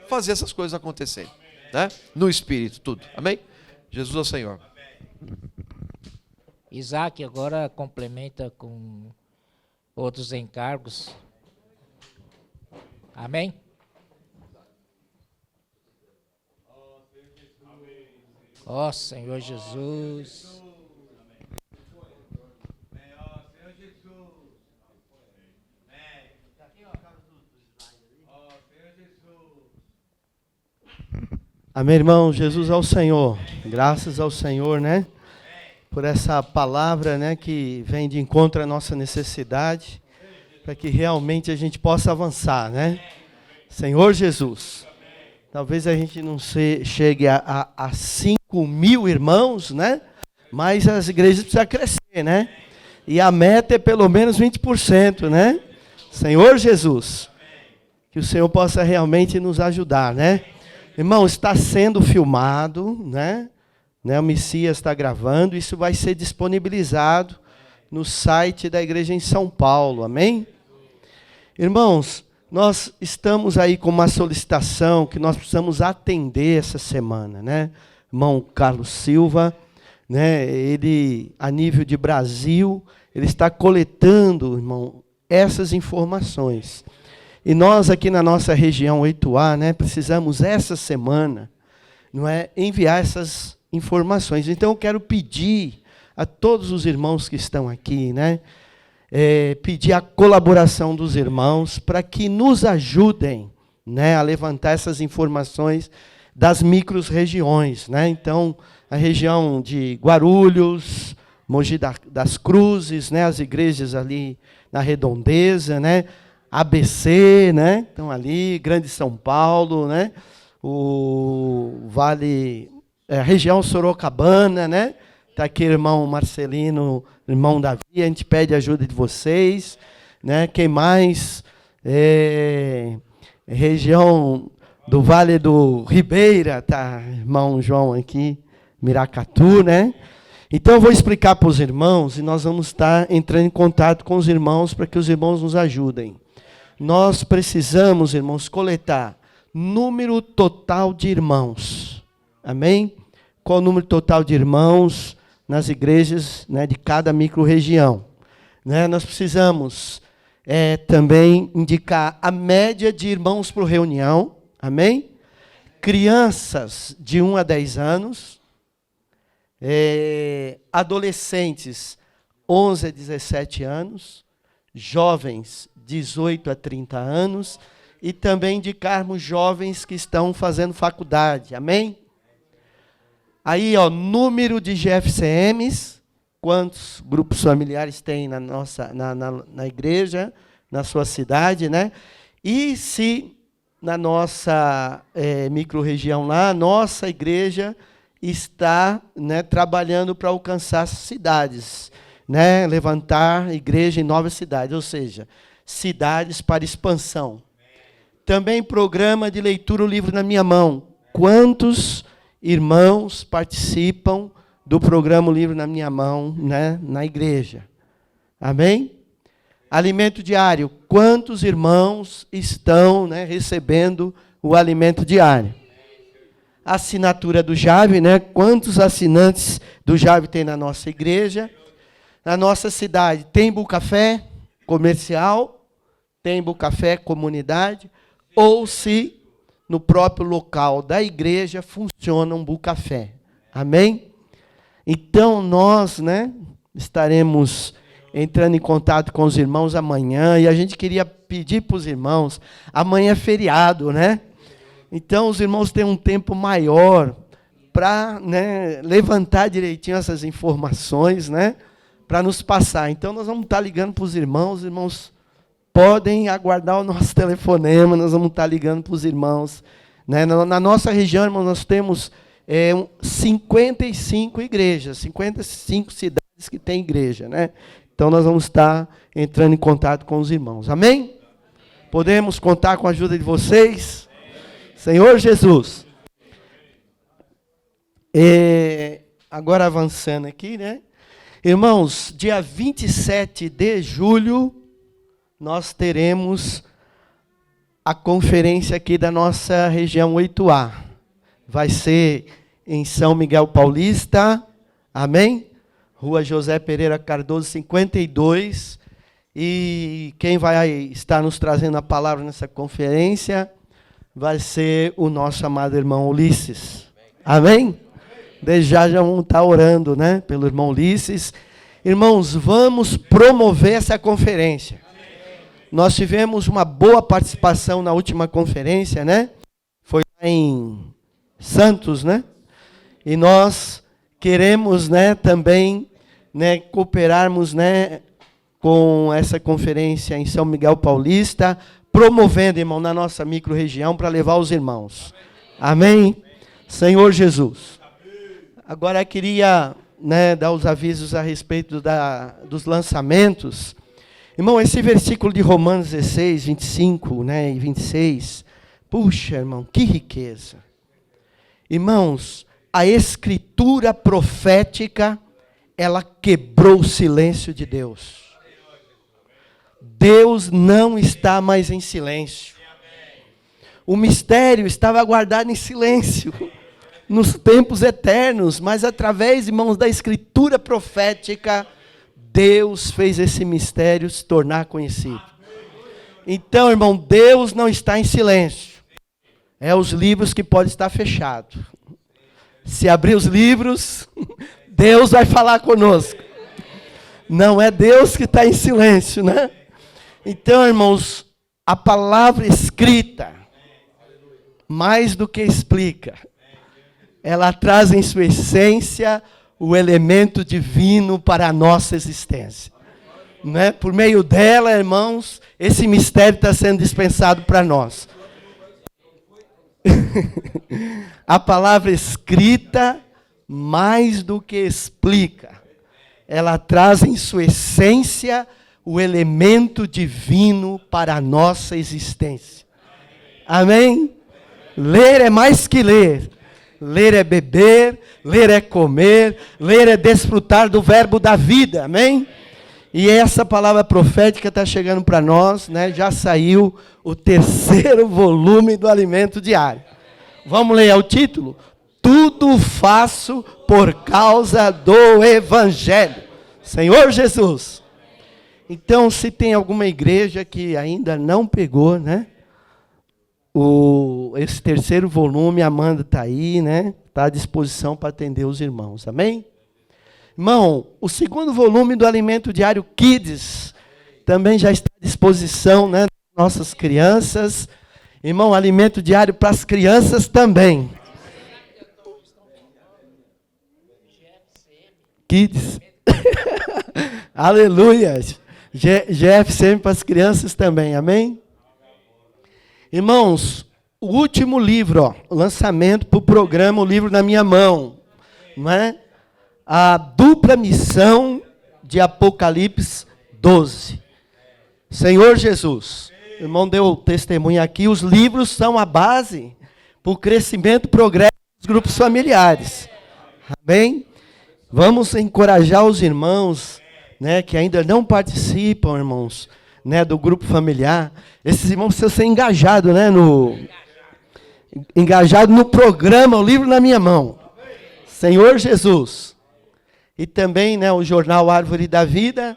fazer essas coisas acontecerem, né? No espírito, tudo. Amém? Jesus é o Senhor. Isaac agora complementa com outros encargos. Amém? Ó Senhor Jesus. Amém, irmão? Jesus é o Senhor. Graças ao Senhor, né? Por essa palavra, né? Que vem de encontro à nossa necessidade, para que realmente a gente possa avançar, né? Senhor Jesus. Talvez a gente não chegue a 5.000 irmãos, né? Mas as igrejas precisam crescer, né? E a meta é pelo menos 20%, né? Senhor Jesus. Que o Senhor possa realmente nos ajudar, né? Irmão, está sendo filmado, né? O Messias está gravando, isso vai ser disponibilizado no site da igreja em São Paulo, amém? Irmãos, nós estamos aí com uma solicitação que nós precisamos atender essa semana, né? Irmão Carlos Silva, né? Ele, a nível de Brasil, ele está coletando, irmão, essas informações. E nós aqui na nossa região 8A, né, precisamos essa semana, não é, enviar essas informações. Então eu quero pedir a todos os irmãos que estão aqui, né, pedir a colaboração dos irmãos para que nos ajudem, né, a levantar essas informações das micro-regiões, né? Então, a região de Guarulhos, Mogi das Cruzes, né, as igrejas ali na Redondeza, né, ABC, né, então ali, Grande São Paulo, né, o Vale, a região Sorocabana, né, está aqui irmão Marcelino, irmão Davi, a gente pede a ajuda de vocês, né, quem mais? Região do Vale do Ribeira, tá, irmão João aqui, Miracatu, né? Então eu vou explicar para os irmãos e nós vamos estar entrando em contato com os irmãos para que os irmãos nos ajudem. Nós precisamos, irmãos, coletar número total de irmãos. Amém? Qual o número total de irmãos nas igrejas, né, de cada micro-região? Né? Nós precisamos também indicar a média de irmãos por reunião. Amém? Crianças de 1 a 10 anos. Adolescentes 11 a 17 anos. Jovens 18 a 30 anos. E também indicarmos jovens que estão fazendo faculdade. Amém? Aí, ó, número de GFCMs, quantos grupos familiares tem na nossa na igreja, na sua cidade, né? E se na nossa micro-região lá, a nossa igreja está, né, trabalhando para alcançar cidades, né, levantar igreja em novas cidades, ou seja, cidades para expansão. Também programa de leitura O Livro na Minha Mão. Quantos irmãos participam do programa O Livro na Minha Mão, né, na igreja? Amém? Alimento diário. Quantos irmãos estão, né, recebendo o alimento diário? Assinatura do JAV, né? Quantos assinantes do JAV tem na nossa igreja? Na nossa cidade, tem Bucafé comercial? Tem Bucafé comunidade? Ou se no próprio local da igreja funciona um Bucafé? Amém? Então, nós, né, estaremos entrando em contato com os irmãos amanhã, e a gente queria pedir para os irmãos, amanhã é feriado, né? Então, os irmãos têm um tempo maior para, né, levantar direitinho essas informações, né, para nos passar. Então, nós vamos estar ligando para os irmãos podem aguardar o nosso telefonema, nós vamos estar ligando para os irmãos. Né? Na nossa região, irmãos, nós temos 55 igrejas, 55 cidades que têm igreja, né? Então, nós vamos estar entrando em contato com os irmãos. Amém? Podemos contar com a ajuda de vocês? Senhor Jesus. Agora avançando aqui, né? Irmãos, dia 27 de julho, nós teremos a conferência aqui da nossa região 8A. Vai ser em São Miguel Paulista, amém? Rua José Pereira Cardoso, 52. E quem vai estar nos trazendo a palavra nessa conferência vai ser o nosso amado irmão Ulisses. Amém? Desde já vamos estar orando, né, pelo irmão Ulisses. Irmãos, vamos promover essa conferência. Nós tivemos uma boa participação na última conferência, né? Foi lá em Santos, né? E nós queremos, né, também, né, cooperarmos, né, com essa conferência em São Miguel Paulista, promovendo, irmão, na nossa micro-região para levar os irmãos. Amém? Senhor Jesus. Agora eu queria, né, dar os avisos a respeito dos lançamentos. Irmão, esse versículo de Romanos 16, 25, né, e 26, puxa, irmão, que riqueza. Irmãos, a escritura profética, ela quebrou o silêncio de Deus. Deus não está mais em silêncio. O mistério estava guardado em silêncio nos tempos eternos, mas através, irmãos, da escritura profética, Deus fez esse mistério se tornar conhecido. Então, irmão, Deus não está em silêncio. É os livros que podem estar fechados. Se abrir os livros, Deus vai falar conosco. Não é Deus que está em silêncio, né? Então, irmãos, a palavra escrita, mais do que explica, ela traz em sua essência o elemento divino para a nossa existência. Né? Por meio dela, irmãos, esse mistério está sendo dispensado para nós. A palavra escrita, mais do que explica, ela traz em sua essência o elemento divino para a nossa existência. Amém? Ler é mais que ler. Ler é beber, ler é comer, ler é desfrutar do verbo da vida. Amém? E essa palavra profética está chegando para nós, né? Já saiu o 3º volume do Alimento Diário. Vamos ler o título? Tudo faço por causa do Evangelho. Senhor Jesus. Então, se tem alguma igreja que ainda não pegou, né? Esse 3º volume, a Amanda está aí, né? Está à disposição para atender os irmãos. Amém? Irmão, o 2º volume do Alimento Diário Kids também já está à disposição, né? Nossas crianças. Irmão, alimento diário para as crianças também. Kids. Aleluia. GFCM para as crianças também, amém? Irmãos, o último livro, ó, lançamento para o programa O Livro na Minha Mão, não é? A dupla missão de Apocalipse 12. Senhor Jesus, o irmão deu testemunho aqui, os livros são a base para o crescimento e progresso dos grupos familiares. Amém? Vamos encorajar os irmãos, né, que ainda não participam, irmãos, né, do grupo familiar. Esses irmãos precisam ser engajados, né, engajado no programa O Livro na Minha Mão. Senhor Jesus. E também, né, o jornal Árvore da Vida.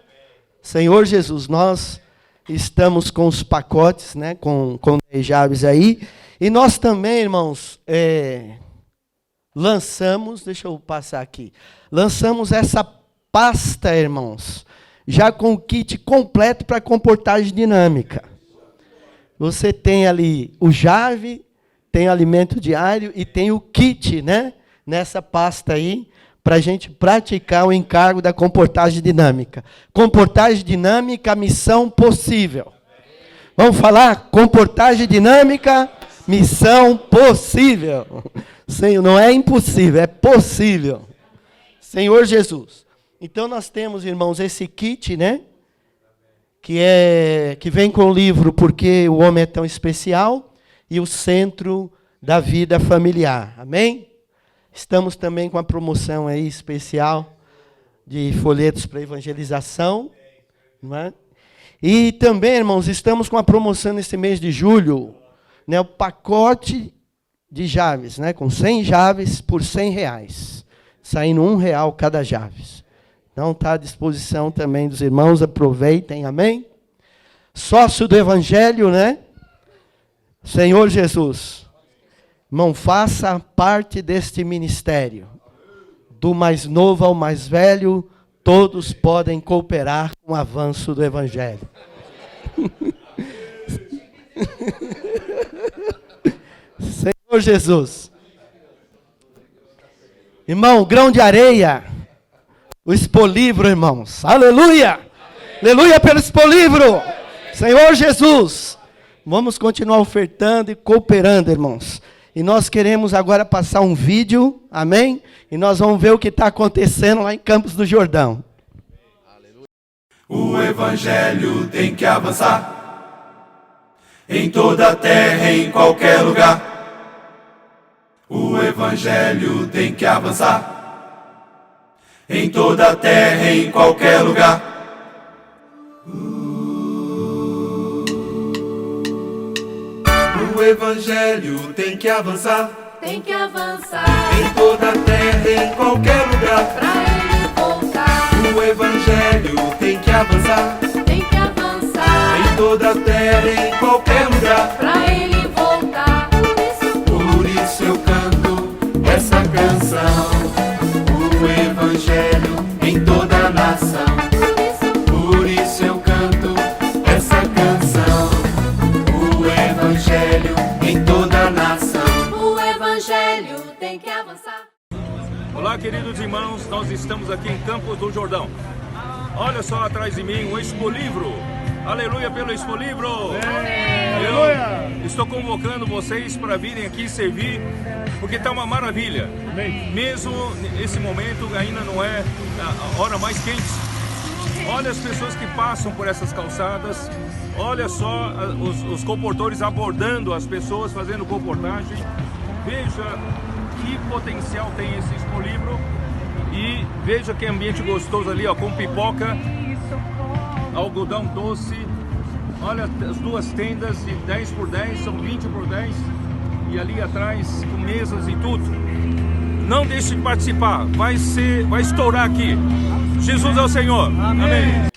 Senhor Jesus, nós estamos com os pacotes, né, com 10 chaves aí. E nós também, irmãos, lançamos, deixa eu passar aqui, lançamos essa pasta, irmãos, já com o kit completo para comportagem dinâmica. Você tem ali o Jave, tem o alimento diário e tem o kit, né, nessa pasta aí, para a gente praticar o encargo da comportagem dinâmica. Comportagem dinâmica, missão possível. Vamos falar? Comportagem dinâmica, missão possível. Senhor, não é impossível, é possível. Senhor Jesus. Então nós temos, irmãos, esse kit, né? Que vem com o livro Porque o Homem é Tão Especial e o Centro da Vida Familiar. Amém? Estamos também com a promoção aí especial de folhetos para evangelização. Não é? E também, irmãos, estamos com a promoção nesse mês de julho, né, o pacote de chaves, né, com 100 chaves por R$100, saindo R$1 cada chaves. Então está à disposição também dos irmãos, aproveitem, amém? Sócio do Evangelho, né? Senhor Jesus. Irmão, faça parte deste ministério. Do mais novo ao mais velho, todos podem cooperar com o avanço do Evangelho. Senhor Jesus. Irmão, grão de areia. O expolivro, irmãos. Aleluia! Aleluia pelo expolivro. Senhor Jesus. Vamos continuar ofertando e cooperando, irmãos. E nós queremos agora passar um vídeo, amém? E nós vamos ver o que está acontecendo lá em Campos do Jordão. O Evangelho tem que avançar em toda a terra, em qualquer lugar. O Evangelho tem que avançar em toda a terra, em qualquer lugar. O Evangelho tem que avançar em toda a terra, em qualquer lugar. Pra ele voltar. O Evangelho tem que avançar Tem que avançar em toda a terra, em voltar, pra ele voltar. Por isso eu canto essa canção, o Evangelho em toda a nação. Por isso eu canto essa canção, o Evangelho em toda a nação. O Evangelho tem que avançar. Olá, queridos irmãos, nós estamos aqui em Campos do Jordão. Olha só atrás de mim o Expolivro. Aleluia pelo Expolivro. Eu estou convocando vocês para virem aqui servir, porque está uma maravilha. Mesmo esse momento ainda não é a hora mais quente. Olha as pessoas que passam por essas calçadas. Olha só os comportores abordando as pessoas, fazendo comportagem. Veja que potencial tem esse Expolivro. E veja que ambiente gostoso ali, ó, com pipoca, algodão doce. Olha as duas tendas de 10 por 10, são 20 por 10. E ali atrás com mesas e tudo. Não deixe de participar, vai estourar aqui. Jesus é o Senhor. Amém.